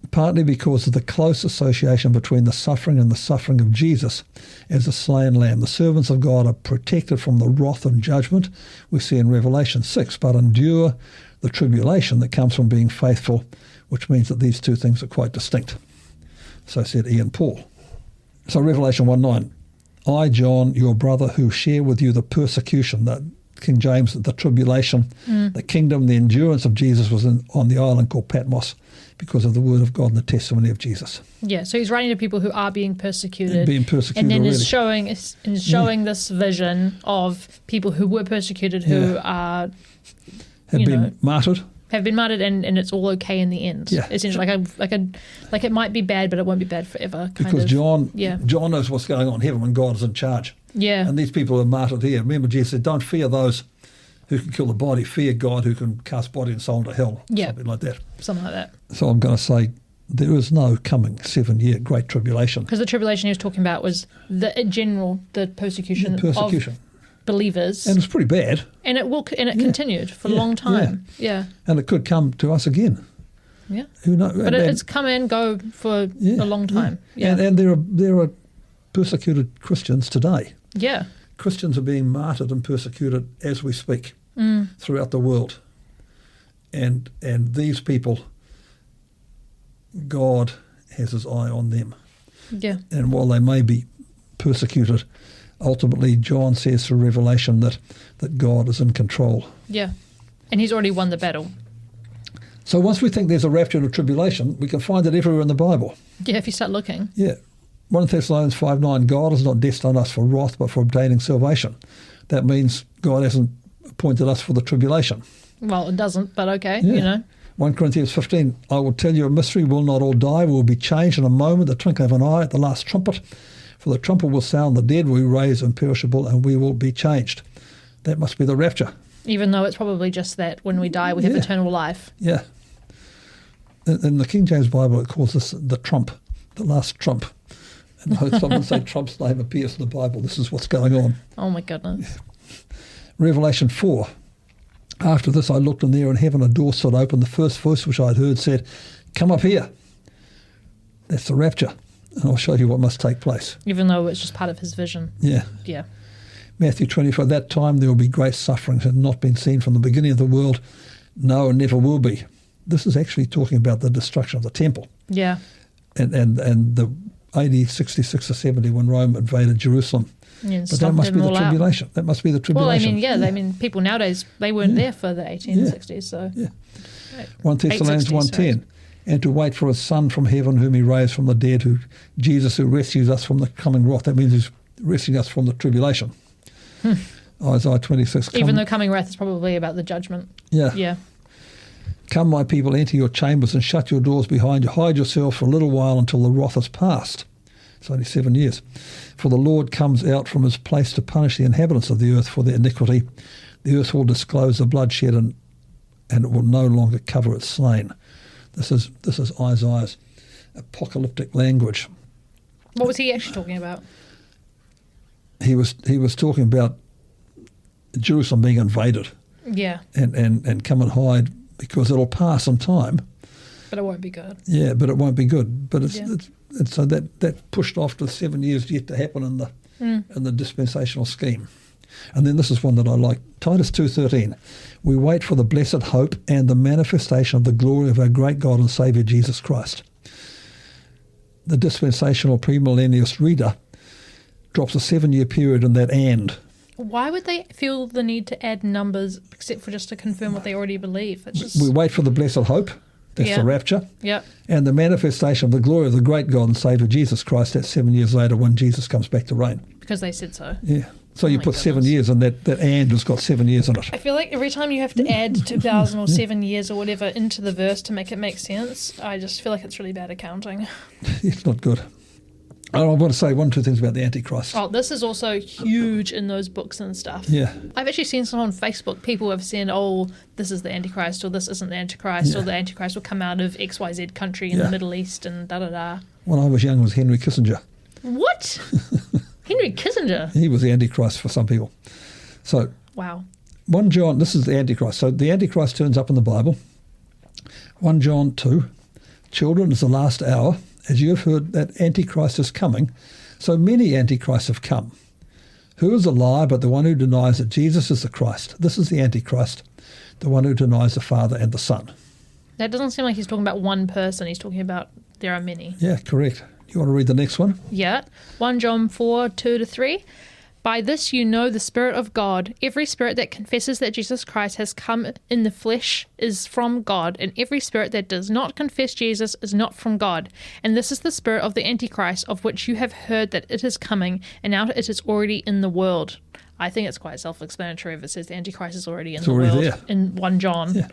Partly because of the close association between the suffering and the suffering of Jesus as a slain lamb. The servants of God are protected from the wrath and judgment we see in Revelation 6, but endure the tribulation that comes from being faithful, which means that these two things are quite distinct. So said Ian Paul. So Revelation 1:9, I, John, your brother, who share with you the persecution, that King James, the tribulation, the kingdom, the endurance of Jesus was on the island called Patmos because of the word of God and the testimony of Jesus.
Yeah, so he's writing to people who are being persecuted.
And
then
already.
is showing this vision of people who were persecuted who are,
have been martyred.
Have been martyred, and it's all okay in the end.
Yeah.
Essentially, like it might be bad, but it won't be bad forever.
Because John knows what's going on in heaven when God is in charge.
Yeah.
And these people are martyred here. Remember, Jesus said, "Don't fear those who can kill the body. Fear God who can cast body and soul into hell."
Yeah.
Something like that.
Something like that.
So I'm going to say there is no coming 7-year Great Tribulation.
Because the tribulation he was talking about was the persecution of believers.
And it's pretty bad.
And it continued for a long time. Yeah.
And it could come to us again.
Yeah.
Who knows?
But it's come and go for a long time. Yeah.
And there are persecuted Christians today.
Yeah.
Christians are being martyred and persecuted as we speak throughout the world. And these people, God has his eye on them.
Yeah.
And while they may be persecuted, ultimately John says through Revelation that God is in control.
Yeah. And he's already won the battle.
So once we think there's a rapture and a tribulation, we can find it everywhere in the Bible.
Yeah, if you start looking.
Yeah. 1 Thessalonians 5:9, God has not destined us for wrath, but for obtaining salvation. That means God hasn't appointed us for the tribulation.
Well, it doesn't, but okay, you know.
1 Corinthians 15, I will tell you a mystery, we'll not all die, we will be changed in a moment, the twinkling of an eye, at the last trumpet. For the trumpet will sound, the dead will be raised imperishable, and we will be changed. That must be the rapture.
Even though it's probably just that when we die, we have eternal life.
Yeah. In the King James Bible, it calls this the trump, the last trump. And I heard someone say Trump's name appears in the Bible. This is what's going on.
Oh, my goodness.
Revelation 4. After this I looked, and there in heaven a door stood open. The first voice which I had heard said, "Come up here." That's the rapture. And I'll show you what must take place.
Even though it's just part of his vision.
Yeah.
Yeah.
Matthew 24, at that time there will be great sufferings that have not been seen from the beginning of the world, no, and never will be. This is actually talking about the destruction of the temple.
Yeah.
And the AD 66 or 70 when Rome invaded Jerusalem.
Yeah,
but that must be the tribulation. That must be the tribulation.
Well, I mean, people nowadays, they weren't there for the 1860s, so.
Yeah. 1 Thessalonians 1:10. and to wait for his Son from heaven, whom he raised from the dead, Jesus, who rescues us from the coming wrath. That means he's rescuing us from the tribulation. Isaiah 26.
Even though coming wrath is probably about the judgment.
Yeah.
Yeah.
Come, my people, enter your chambers and shut your doors behind you. Hide yourself for a little while until the wrath is past. It's only 7 years. For the Lord comes out from his place to punish the inhabitants of the earth for their iniquity. The earth will disclose the bloodshed and it will no longer cover its slain. This is Isaiah's apocalyptic language.
What was he actually talking about?
He was talking about Jerusalem being invaded.
Yeah.
And come and hide, because it'll pass in time.
But it won't be good.
Yeah, but it won't be good. But it's so that pushed off to 7 years yet to happen in the dispensational scheme. And then this is one that I like. Titus 2:13. We wait for the blessed hope and the manifestation of the glory of our great God and Saviour Jesus Christ. The dispensational premillennialist reader drops a 7-year period in that and.
Why would they feel the need to add numbers except for just to confirm what they already believe? It's just...
We wait for the blessed hope. That's the rapture.
Yeah.
And the manifestation of the glory of the great God and Saviour Jesus Christ. That's 7 years later when Jesus comes back to reign.
Because they said so.
Yeah. So you put 7 years, and that and has got 7 years in it.
I feel like every time you have to add 2,000 or 7 years or whatever into the verse to make it make sense, I just feel like it's really bad accounting.
It's not good. I want to say 1 or 2 things about the Antichrist.
Oh, this is also huge in those books and stuff.
Yeah.
I've actually seen some on Facebook. People have said, oh, this is the Antichrist, or this isn't the Antichrist, or the Antichrist will come out of XYZ country in the Middle East and da-da-da.
When I was young, it was Henry Kissinger.
What? Henry Kissinger?
He was the Antichrist for some people. So,
wow.
1 John, this is the Antichrist. So the Antichrist turns up in the Bible. 1 John 2, children, it's the last hour. As you have heard that Antichrist is coming, so many Antichrists have come. Who is a liar but the one who denies that Jesus is the Christ? This is the Antichrist, the one who denies the Father and the Son.
That doesn't seem like he's talking about one person. He's talking about there are many.
Yeah, correct. You want to read the next one?
Yeah. 1 John 4, 2-3. By this you know the Spirit of God. Every spirit that confesses that Jesus Christ has come in the flesh is from God, and every spirit that does not confess Jesus is not from God. And this is the spirit of the Antichrist, of which you have heard that it is coming, and now it is already in the world. I think it's quite self-explanatory if it says the Antichrist is already in the world. There. In 1 John.
Yeah.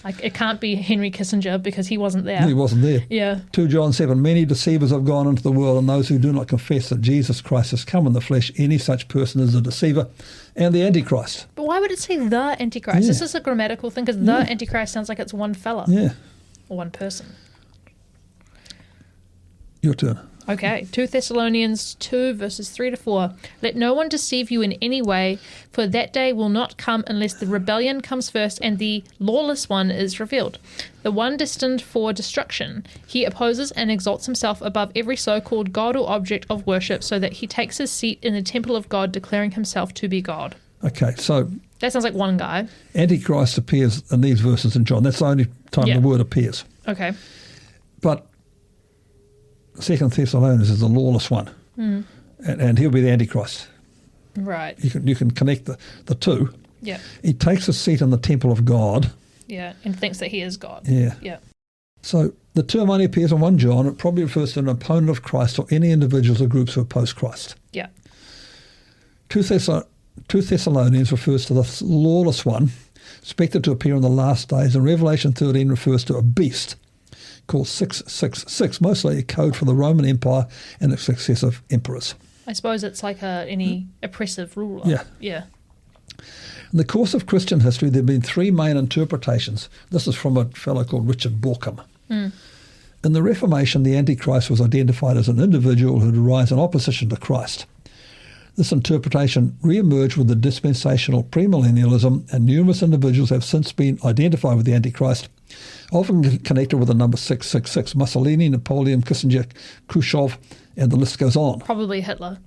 Like, it can't be Henry Kissinger because he wasn't there.
He wasn't there.
Yeah.
2 John 7, many deceivers have gone into the world, and those who do not confess that Jesus Christ has come in the flesh, any such person is a deceiver and the Antichrist.
But why would it say the Antichrist?
Yeah.
This is a grammatical thing because the Antichrist sounds like it's one fella.
Yeah.
Or one person.
Your turn.
Okay, 2 Thessalonians 2, verses 3-4. Let no one deceive you in any way, for that day will not come unless the rebellion comes first and the lawless one is revealed, the one destined for destruction. He opposes and exalts himself above every so-called God or object of worship, so that he takes his seat in the temple of God, declaring himself to be God.
Okay, so...
That sounds like one guy. Antichrist
appears in these verses in John. That's the only time the word appears.
Okay.
But 2 Thessalonians is the lawless one, and he'll be the Antichrist.
Right.
You can connect the two.
Yeah.
He takes a seat in the temple of God.
Yeah, and thinks that he is God.
Yeah.
Yeah.
So the term only appears in 1 John. It probably refers to an opponent of Christ or any individuals or groups who oppose Christ.
Yeah.
2 Thessalonians refers to the lawless one, expected to appear in the last days, and Revelation 13 refers to a beast called 666, mostly a code for the Roman Empire and its successive emperors.
I suppose it's like any oppressive ruler.
Yeah.
Yeah.
In the course of Christian history, there have been 3 main interpretations. This is from a fellow called Richard Borkham. In the Reformation, the Antichrist was identified as an individual who would arise in opposition to Christ. This interpretation re-emerged with the dispensational premillennialism, and numerous individuals have since been identified with the Antichrist, often connected with the number 666. Mussolini, Napoleon, Kissinger, Khrushchev, and the list goes on.
Probably Hitler.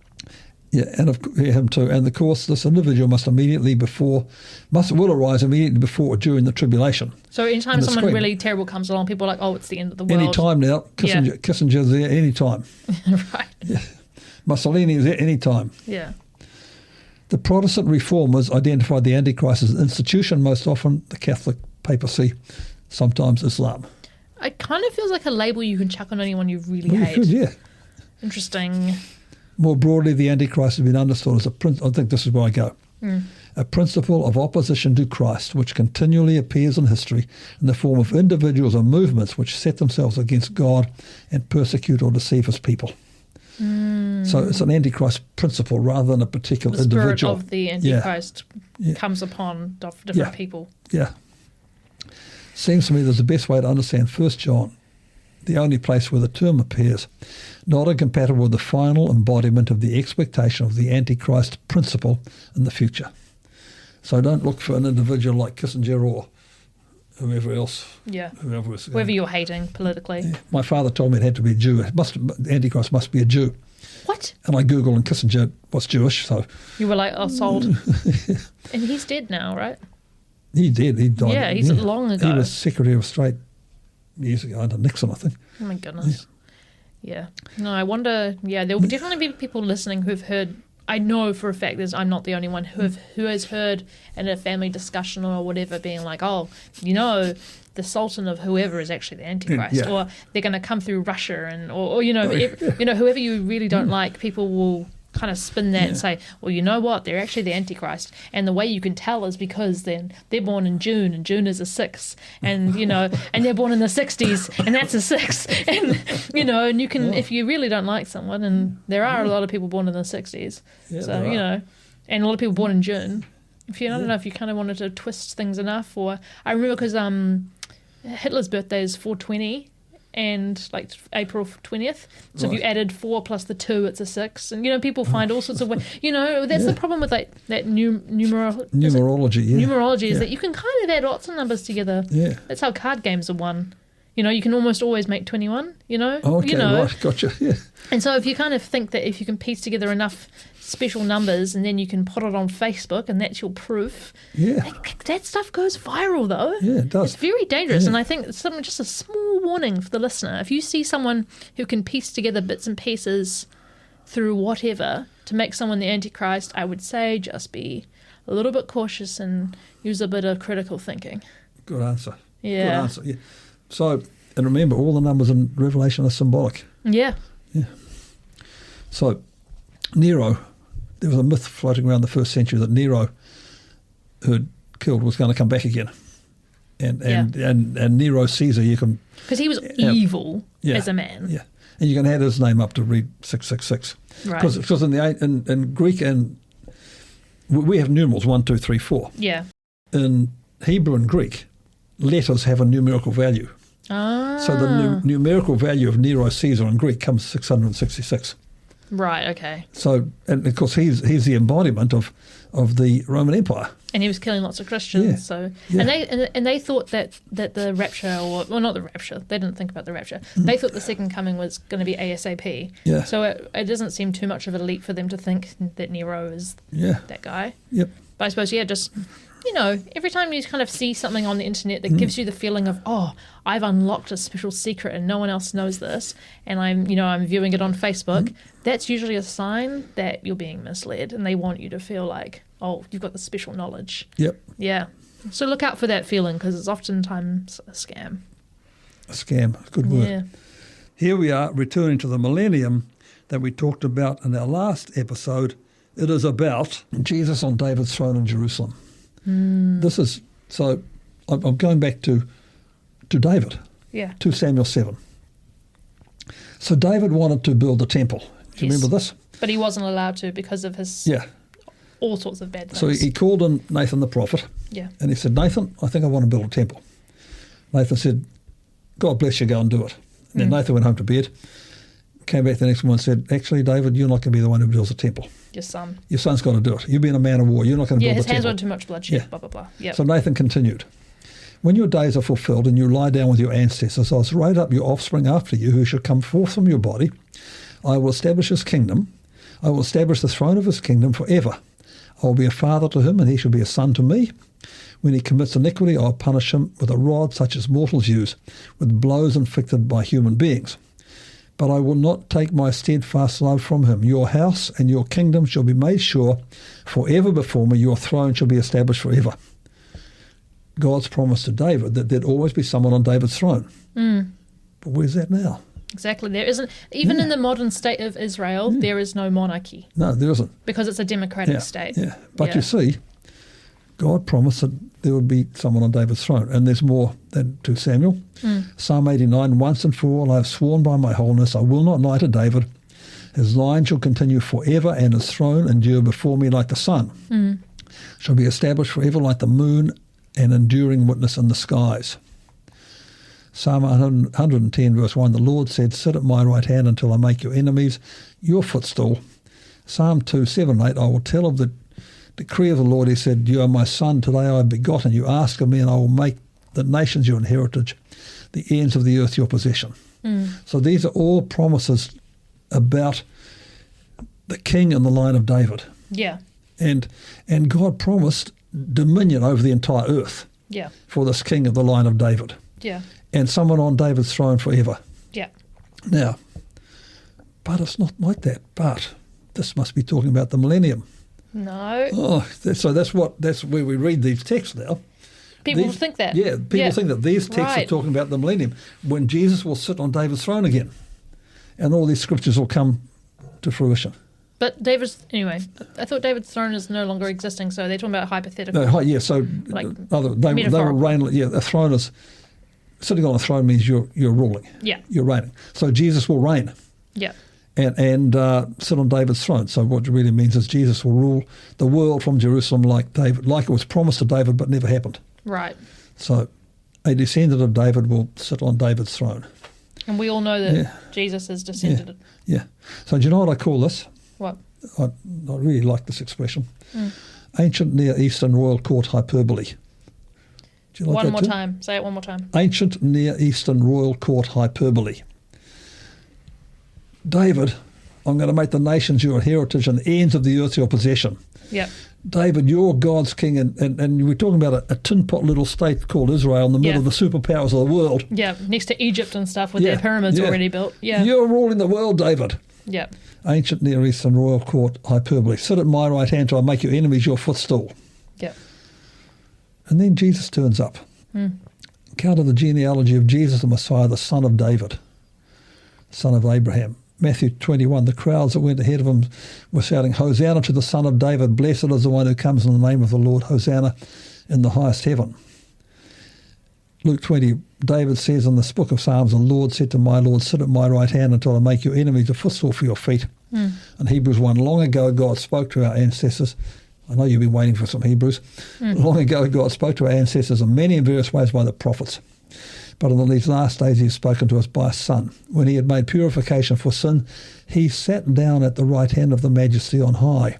Yeah, and him too. And of course, this individual will arise immediately before or during the tribulation.
So anytime someone really terrible comes along, people are like, oh, it's the end of the world.
Any time now, Kissinger's there any time.
Right.
Yeah. Mussolini is there any time.
Yeah.
The Protestant reformers identified the Antichrist as an institution, most often the Catholic papacy, sometimes Islam.
It kind of feels like a label you can chuck on anyone you really
Well, you
hate.
could, yeah.
Interesting.
More broadly, the Antichrist has been understood as I think this is where I go. A principle of opposition to Christ, which continually appears in history in the form of individuals or movements which set themselves against God and persecute or deceive his people. So it's an Antichrist principle rather than a particular
The spirit
individual.
of the Antichrist comes upon different people.
Yeah. Seems to me there's the best way to understand 1 John, the only place where the term appears, not incompatible with the final embodiment of the expectation of the Antichrist principle in the future. So don't look for an individual like Kissinger or whoever else.
Yeah.
Whoever
you're hating politically.
Yeah. My father told me it had to be a Jew. The Antichrist must be a Jew.
What?
And I Googled and Kissinger was Jewish, so...
You were like, oh, sold. And he's dead now, right?
He did. He died.
Yeah, he's long ago.
He was Secretary of State years ago under Nixon, I think.
Oh my goodness. Yeah. No, I wonder. Yeah, there will definitely be people listening who've heard. I know for a fact I'm not the only one who has heard in a family discussion or whatever, being like, oh, the Sultan of whoever is actually the Antichrist, or they're going to come through Russia, and or whoever you really don't like, people will kind of spin that and say, well, you know what, they're actually the Antichrist, and the way you can tell is because then they're born in June, and June is a 6, and and they're born in the 60s, and that's a 6, and and you can, if you really don't like someone, and there are a lot of people born in the 60s, and a lot of people born in June. If you, I don't know if you kind of wanted to twist things enough, or I remember because Hitler's birthday is 4/20. And like April 20th. So if you added 4 plus the 2, it's a 6. And people find all sorts of ways. That's the problem with like that numerology. Numerology is that you can kind of add lots of numbers together. Yeah. That's how card games are won. You can almost always make 21,
Okay, right, gotcha, yeah.
And so if you kind of think that if you can piece together enough special numbers and then you can put it on Facebook and that's your proof, that stuff goes viral though.
Yeah, it does.
It's very dangerous, and I think it's just a small warning for the listener. If you see someone who can piece together bits and pieces through whatever to make someone the Antichrist, I would say just be a little bit cautious and use a bit of critical thinking.
Good answer.
Yeah.
Good answer, yeah. So, and remember, all the numbers in Revelation are symbolic.
Yeah.
Yeah. So, Nero, there was a myth floating around the first century that Nero, who had killed, was going to come back again. And Nero Caesar, you can...
Because he was evil as a man.
Yeah. And you can add his name up to read 666.
Right.
Because in Greek, and we have numerals 1, 2, 3, 4.
Yeah.
In Hebrew and Greek, letters have a numerical value. So the numerical value of Nero Caesar in Greek comes 666.
Right, okay.
So, and of course, he's the embodiment of the Roman Empire.
And he was killing lots of Christians.
Yeah.
So,
Yeah.
and they thought that the rapture, well, not the rapture. They didn't think about the rapture. They thought the second coming was going to be ASAP.
Yeah.
So it doesn't seem too much of a leap for them to think that Nero is that guy.
Yep.
But I suppose, just every time you kind of see something on the internet that gives you the feeling of, oh, I've unlocked a special secret and no one else knows this, and I'm viewing it on Facebook, that's usually a sign that you're being misled, and they want you to feel like, oh, you've got the special knowledge.
Yep.
Yeah. So look out for that feeling, because it's oftentimes a scam.
A scam, good word.
Yeah.
Here we are, returning to the millennium that we talked about in our last episode. It is about Jesus on David's throne in Jerusalem. This is, so I'm going back to David, 2 Samuel 7. So David wanted to build a temple. Do you remember this?
But he wasn't allowed to because of his all sorts of bad things.
So he called in Nathan the prophet, and he said, Nathan, I think I want to build a temple. Nathan said, God bless you, go and do it. And then Nathan went home to bed, came back the next morning and said, actually, David, you're not going to be the one who builds a temple.
Your son.
Your son's got to do it. You being a man of war, you're not going to build a temple.
Yeah, his hands weren't too much bloodshed, blah, blah, blah. Yep.
So Nathan continued, when your days are fulfilled and you lie down with your ancestors, I'll raise up your offspring after you who shall come forth from your body. I will establish his kingdom. I will establish the throne of his kingdom forever. I will be a father to him and he shall be a son to me. When he commits iniquity, I'll punish him with a rod such as mortals use, with blows inflicted by human beings. But I will not take my steadfast love from him. Your house and your kingdom shall be made sure forever before me. Your throne shall be established forever. God's promise to David that there'd always be someone on David's throne.
Mm.
But where's that now?
Exactly. There isn't, even in the modern state of Israel, there is no monarchy.
No, there isn't.
Because it's a democratic state.
Yeah, but you see, God promised that there would be someone on David's throne. And there's more than 2 Samuel. Psalm 89, once and for all I have sworn by my holiness, I will not lie to David. His line shall continue forever, and his throne endure before me like the sun. Shall be established forever like the moon, an enduring witness in the skies. Psalm 110, verse 1, the Lord said, sit at my right hand until I make your enemies your footstool. Psalm 2, 7, 8, I will tell of the decree of the Lord. He said, you are my son, today I have begotten you. Ask of me, and I will make the nations your inheritance, the ends of the earth your possession. So these are all promises about the king in the line of David.
Yeah.
And God promised dominion over the entire earth for this king of the line of David.
Yeah.
And someone on David's throne forever.
Yeah.
Now, but it's not like that. But this must be talking about the millennium.
No.
Oh, so that's where we read these texts now.
People think that.
Yeah, people think that these texts are talking about the millennium, when Jesus will sit on David's throne again. And all these scriptures will come to fruition.
But anyway, I thought David's throne is no longer existing, so they're talking about hypothetical.
No, yeah, so
like
they will reign. Yeah, a throne is, sitting on a throne means you're ruling.
Yeah.
You're reigning. So Jesus will reign.
Yeah.
And sit on David's throne. So what it really means is Jesus will rule the world from Jerusalem like David, like it was promised to David but never happened.
Right.
So a descendant of David will sit on David's throne.
And we all know that Jesus is descended.
Yeah. So do you know what I call this?
What?
I really like this expression. Ancient Near Eastern royal court hyperbole. Do you like
one
that
more
too?
time. Say it one more time.
Ancient Near Eastern royal court hyperbole. David, I'm going to make the nations your heritage and the ends of the earth your possession.
Yeah.
David, you're God's king, and we're talking about a tin pot little state called Israel in the middle of the superpowers of the world.
Yeah, next to Egypt and stuff with their pyramids already built. Yeah.
You're ruling the world, David.
Yeah.
Ancient Near Eastern royal court hyperbole. Sit at my right hand till I make your enemies your footstool.
Yeah.
And then Jesus turns up. Account of the genealogy of Jesus the Messiah, the son of David, son of Abraham. Matthew 21, the crowds that went ahead of him were shouting, Hosanna to the Son of David, blessed is the one who comes in the name of the Lord, Hosanna in the highest heaven. Luke 20, David says in this book of Psalms, the Lord said to my Lord, sit at my right hand until I make your enemies a footstool for your feet. And Hebrews 1, long ago God spoke to our ancestors. I know you've been waiting for some Hebrews. Long ago God spoke to our ancestors in many and various ways by the prophets. But in these last days he has spoken to us by a Son. When he had made purification for sin, he sat down at the right hand of the Majesty on high.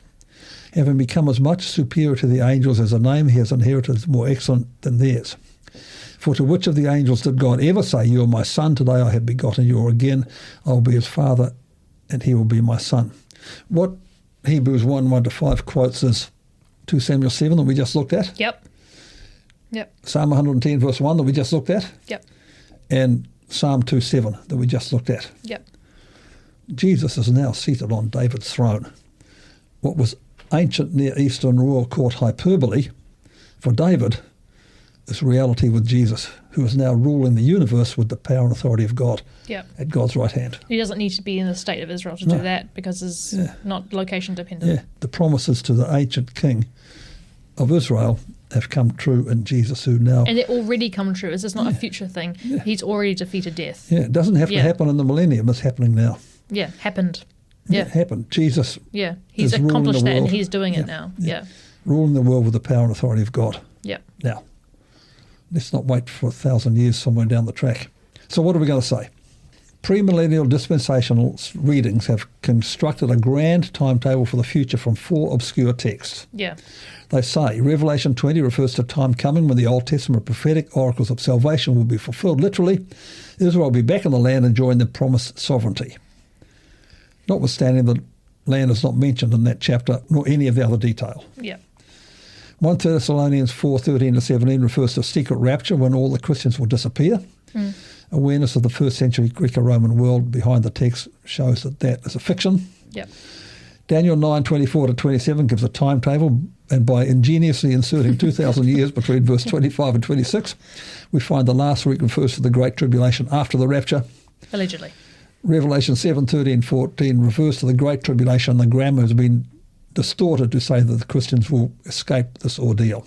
Having become as much superior to the angels as a name he has inherited more excellent than theirs. For to which of the angels did God ever say, you are my son, today I have begotten you, or again, I will be his father, and he will be my son? What Hebrews 1:1-5 quotes is 2 Samuel 7 that we just looked at.
Yep.
Psalm 110 verse 1 that we just looked at.
Yep.
And Psalm 2:7 that we just looked at.
Yep.
Jesus is now seated on David's throne. What was ancient Near Eastern royal court hyperbole for David is reality with Jesus, who is now ruling the universe with the power and authority of God at God's right hand.
He doesn't need to be in the state of Israel to do that because it's not location dependent.
Yeah, the promises to the ancient king of Israel have come true in Jesus, who now...
And they're already come true. This is not a future thing. He's already defeated death.
Yeah, it doesn't have to happen in the millennium. It's happening now.
Yeah, happened.
It happened. Jesus
he's
is ruling
accomplished
the
that
world.
and he's doing it now. Yeah.
Ruling the world with the power and authority of God.
Yeah.
Now, let's not wait for 1,000 years somewhere down the track. So what are we going to say? Premillennial dispensational readings have constructed a grand timetable for the future from 4 obscure texts.
Yeah.
They say Revelation 20 refers to time coming when the Old Testament prophetic oracles of salvation will be fulfilled. Literally, Israel will be back in the land enjoying the promised sovereignty. Notwithstanding, the land is not mentioned in that chapter nor any of the other detail.
Yeah.
1 Thessalonians 4:13-17 refers to secret rapture when all the Christians will disappear. Awareness of the first century Greco-Roman world behind the text shows that that is a fiction.
Yeah.
Daniel 9:24-27 gives a timetable and by ingeniously inserting 2,000 years between verse 25 and 26, we find the last week refers to the Great Tribulation after the rapture.
Allegedly.
Revelation 7:13, 14 refers to the Great Tribulation. The grammar has been distorted to say that the Christians will escape this ordeal.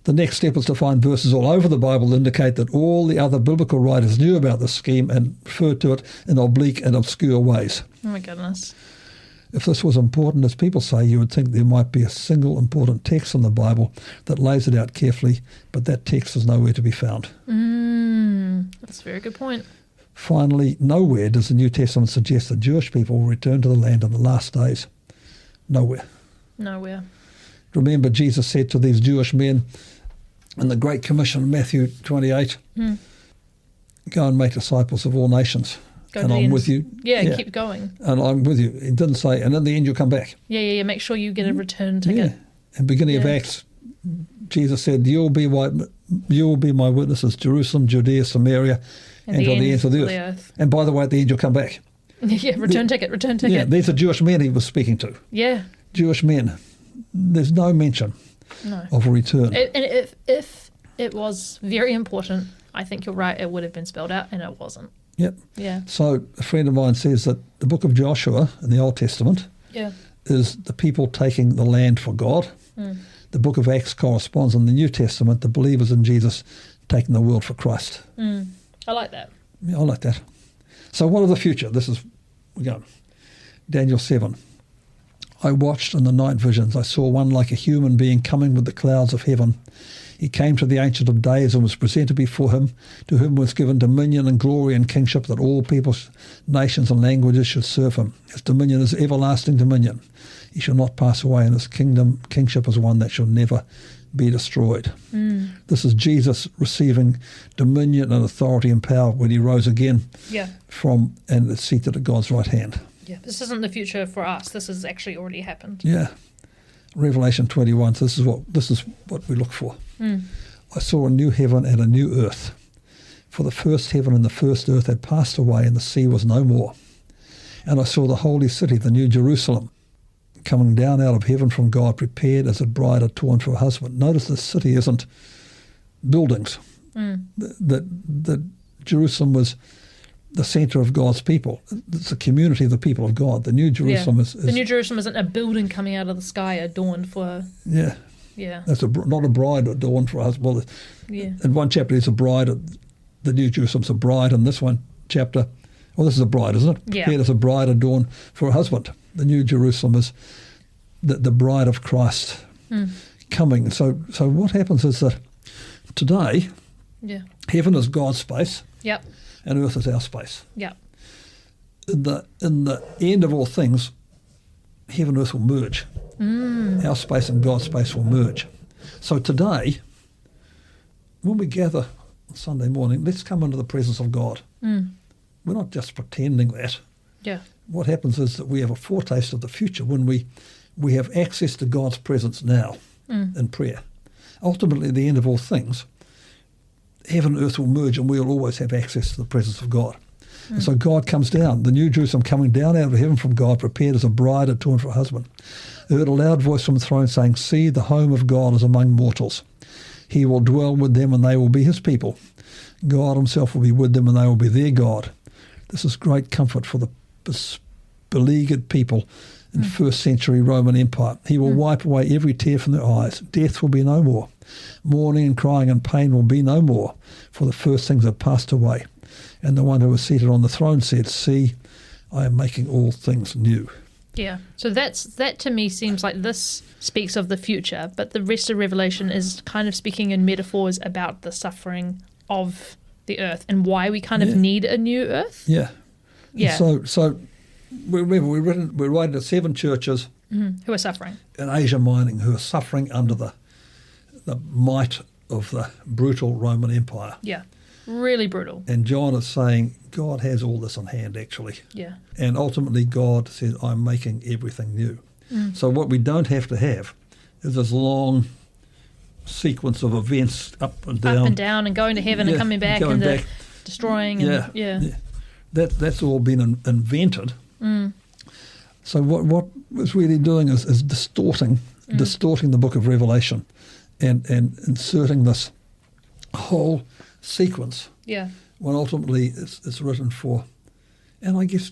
The next step is to find verses all over the Bible that indicate that all the other biblical writers knew about this scheme and referred to it in oblique and obscure ways.
Oh my goodness.
If this was important, as people say, you would think there might be a single important text in the Bible that lays it out carefully, but that text is nowhere to be found.
That's a very good point.
Finally, nowhere does the New Testament suggest that Jewish people will return to the land in the last days. Nowhere.
Nowhere.
Remember, Jesus said to these Jewish men in the Great Commission in Matthew 28, go and make disciples of all nations.
Go
and I'm with you.
Yeah, keep going.
And I'm with you. He didn't say, and in the end you'll come back.
Yeah. Make sure you get a return ticket.
Yeah. In the beginning of Acts, Jesus said, you'll be my witnesses, Jerusalem, Judea, Samaria, and to the ends of the earth. And by the way, at the end you'll come back.
Yeah, return ticket.
Yeah, these are Jewish men he was speaking to.
Yeah.
Jewish men. There's no mention of a return.
And if it was very important, I think you're right, it would have been spelled out, and it wasn't.
Yep.
Yeah.
So a friend of mine says that the book of Joshua in the Old Testament is the people taking the land for God. The book of Acts corresponds in the New Testament, the believers in Jesus taking the world for Christ.
I like that.
Yeah, I like that. So what of the future? We're going. Daniel 7. I watched in the night visions. I saw one like a human being coming with the clouds of heaven. He came to the Ancient of Days and was presented before him, to whom was given dominion and glory and kingship, that all peoples, nations and languages should serve him. His dominion is everlasting dominion. He shall not pass away, and his kingship is one that shall never be destroyed. This is Jesus receiving dominion and authority and power when he rose again from and is seated at God's right hand.
Yeah, this isn't the future for us. This has actually already happened.
Yeah. Revelation 21, so this is what we look for. I saw a new heaven and a new earth. For the first heaven and the first earth had passed away, and the sea was no more. And I saw the holy city, the new Jerusalem, coming down out of heaven from God, prepared as a bride adorned for her husband. Notice the city isn't buildings. That Jerusalem was the centre of God's people. It's the community of the people of God. The New Jerusalem is...
The New Jerusalem isn't a building coming out of the sky adorned for...
Yeah. That's not a bride adorned for a husband. Well, in one chapter there's a bride, the New Jerusalem's a bride. In this one chapter, this is a bride, isn't it?
Yeah.
Prepared as a bride adorned for a husband. The New Jerusalem is the bride of Christ coming. So what happens is that today, heaven is God's space.
Yep.
And earth is our space.
Yeah.
In the end of all things, heaven and earth will merge. Our space and God's space will merge. So today, when we gather on Sunday morning, let's come into the presence of God. We're not just pretending that.
Yeah.
What happens is that we have a foretaste of the future when we have access to God's presence now in prayer. Ultimately, at the end of all things, heaven and earth will merge, and we'll always have access to the presence of God. And so God comes down, the New Jerusalem coming down out of heaven from God, prepared as a bride adorned for a husband. I heard a loud voice from the throne saying, see, the home of God is among mortals. He will dwell with them, and they will be his people. God himself will be with them, and they will be their God. This is great comfort for the beleaguered people in first century Roman Empire. He will wipe away every tear from their eyes. Death will be no more. Mourning and crying and pain will be no more, for the first things have passed away. And the one who was seated on the throne said, see, I am making all things new.
Yeah, so that to me seems like this speaks of the future, but the rest of Revelation is kind of speaking in metaphors about the suffering of the earth and why we kind of need a new earth.
Yeah.
Yeah.
So remember, we're writing to 7 churches
who are suffering
in Asia Minor, who are suffering under the might of the brutal Roman Empire.
Yeah, really brutal.
And John is saying God has all this on hand, actually.
Yeah.
And ultimately God said, I'm making everything new. So what we don't have to have is this long sequence of events up and down and going to heaven and coming back and destroying. And, That's all been invented. So what it's really doing is distorting distorting the book of Revelation and inserting this whole sequence when ultimately it's written for, and I guess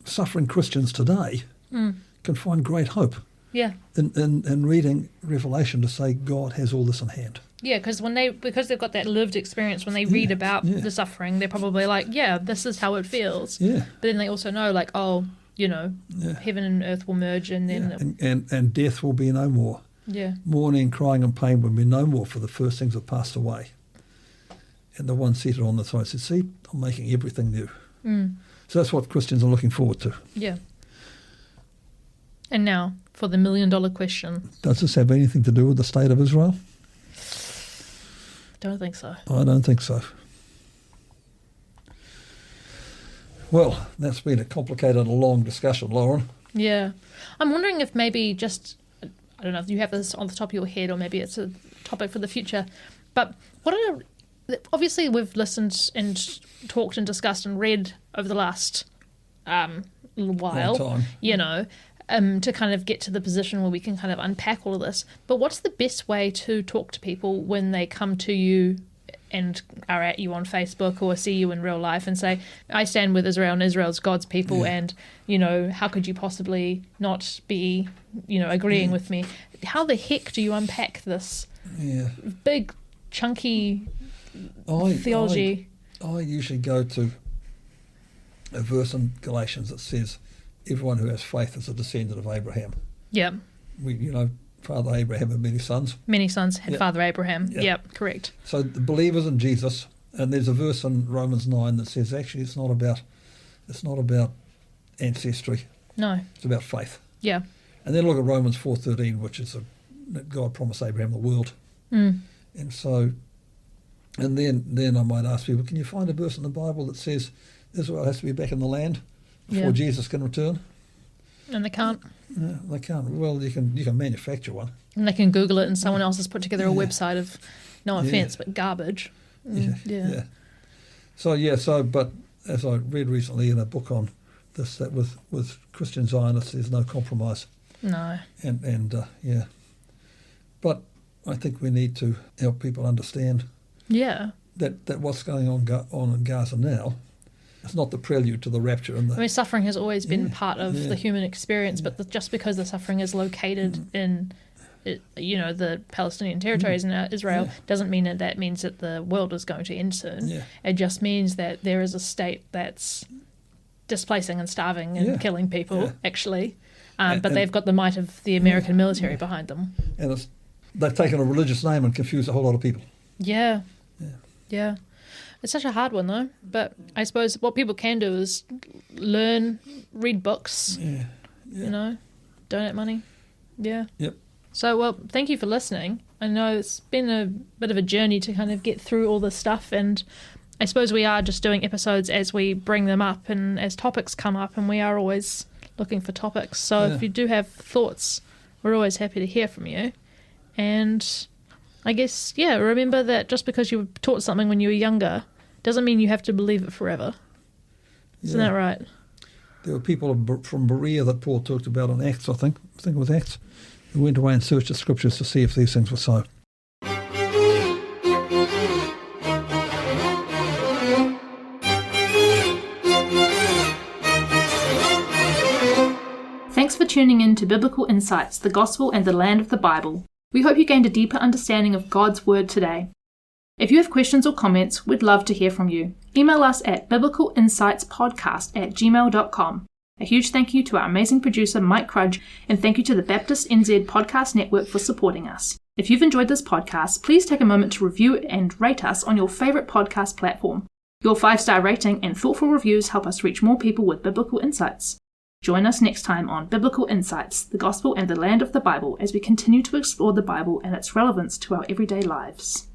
suffering Christians today can find great hope in reading Revelation to say God has all this in hand.
Yeah, because they've got that lived experience, when they read about the suffering, they're probably like, yeah, this is how it feels.
Yeah.
But then they also know, like, heaven and earth will merge, and then
and death will be no more.
Yeah.
Mourning, crying, and pain will be no more, for the first things have passed away. And the one seated on the throne said, "See, I'm making everything new." So that's what Christians are looking forward to.
Yeah. And now for the $1 million question.
Does this have anything to do with the state of Israel?
Don't think so.
I don't think so. Well, that's been a complicated and long discussion, Lauren.
Yeah. I'm wondering if maybe just, I don't know if you have this on the top of your head, or maybe it's a topic for the future, but obviously we've listened and talked and discussed and read over the last little while, to kind of get to the position where we can kind of unpack all of this. But what's the best way to talk to people when they come to you and are at you on Facebook or see you in real life and say, I stand with Israel and Israel's God's people, and, how could you possibly not be, agreeing with me? How the heck do you unpack this big, chunky theology?
I usually go to a verse in Galatians that says, everyone who has faith is a descendant of Abraham.
Yeah.
Father Abraham had many sons.
Many sons had Father Abraham. Yep, correct.
So the believers in Jesus, and there's a verse in Romans 9 that says actually it's not about ancestry. No. It's about faith.
Yeah.
And then look at Romans 4:13, which is that God promised Abraham the world. And so, and then I might ask people, can you find a verse in the Bible that says Israel has to be back in the land before Jesus can return?
And they can't.
No, they can't. Well, you can manufacture one.
And they can Google it, and someone else has put together a website of, no offence, but garbage.
But as I read recently in a book on this, that with Christian Zionists, there's no compromise.
No.
But I think we need to help people understand that what's going on in Gaza now, it's not the prelude to the rapture.
Suffering has always been part of the human experience, but just because the suffering is located in, the Palestinian territories in Israel, doesn't mean that means that the world is going to end soon. Yeah. It just means that there is a state that's displacing and starving and killing people, actually. But they've got the might of the American military behind them.
And they've taken a religious name and confused a whole lot of people.
Yeah. It's such a hard one, though. But I suppose what people can do is learn, read books, donate money. Yeah.
Yep.
So, well, thank you for listening. I know it's been a bit of a journey to kind of get through all this stuff, and I suppose we are just doing episodes as we bring them up and as topics come up, and we are always looking for topics. So if you do have thoughts, we're always happy to hear from you. And I guess, remember that just because you were taught something when you were younger doesn't mean you have to believe it forever. Isn't that right?
There were people from Berea that Paul talked about in Acts, I think it was Acts, who went away and searched the scriptures to see if these things were so.
Thanks for tuning in to Biblical Insights, the Gospel and the Land of the Bible. We hope you gained a deeper understanding of God's Word today. If you have questions or comments, we'd love to hear from you. Email us at biblicalinsightspodcast@gmail.com. A huge thank you to our amazing producer, Mike Crudge, and thank you to the Baptist NZ Podcast Network for supporting us. If you've enjoyed this podcast, please take a moment to review and rate us on your favourite podcast platform. Your 5-star rating and thoughtful reviews help us reach more people with biblical insights. Join us next time on Biblical Insights, the Gospel and the Land of the Bible, as we continue to explore the Bible and its relevance to our everyday lives.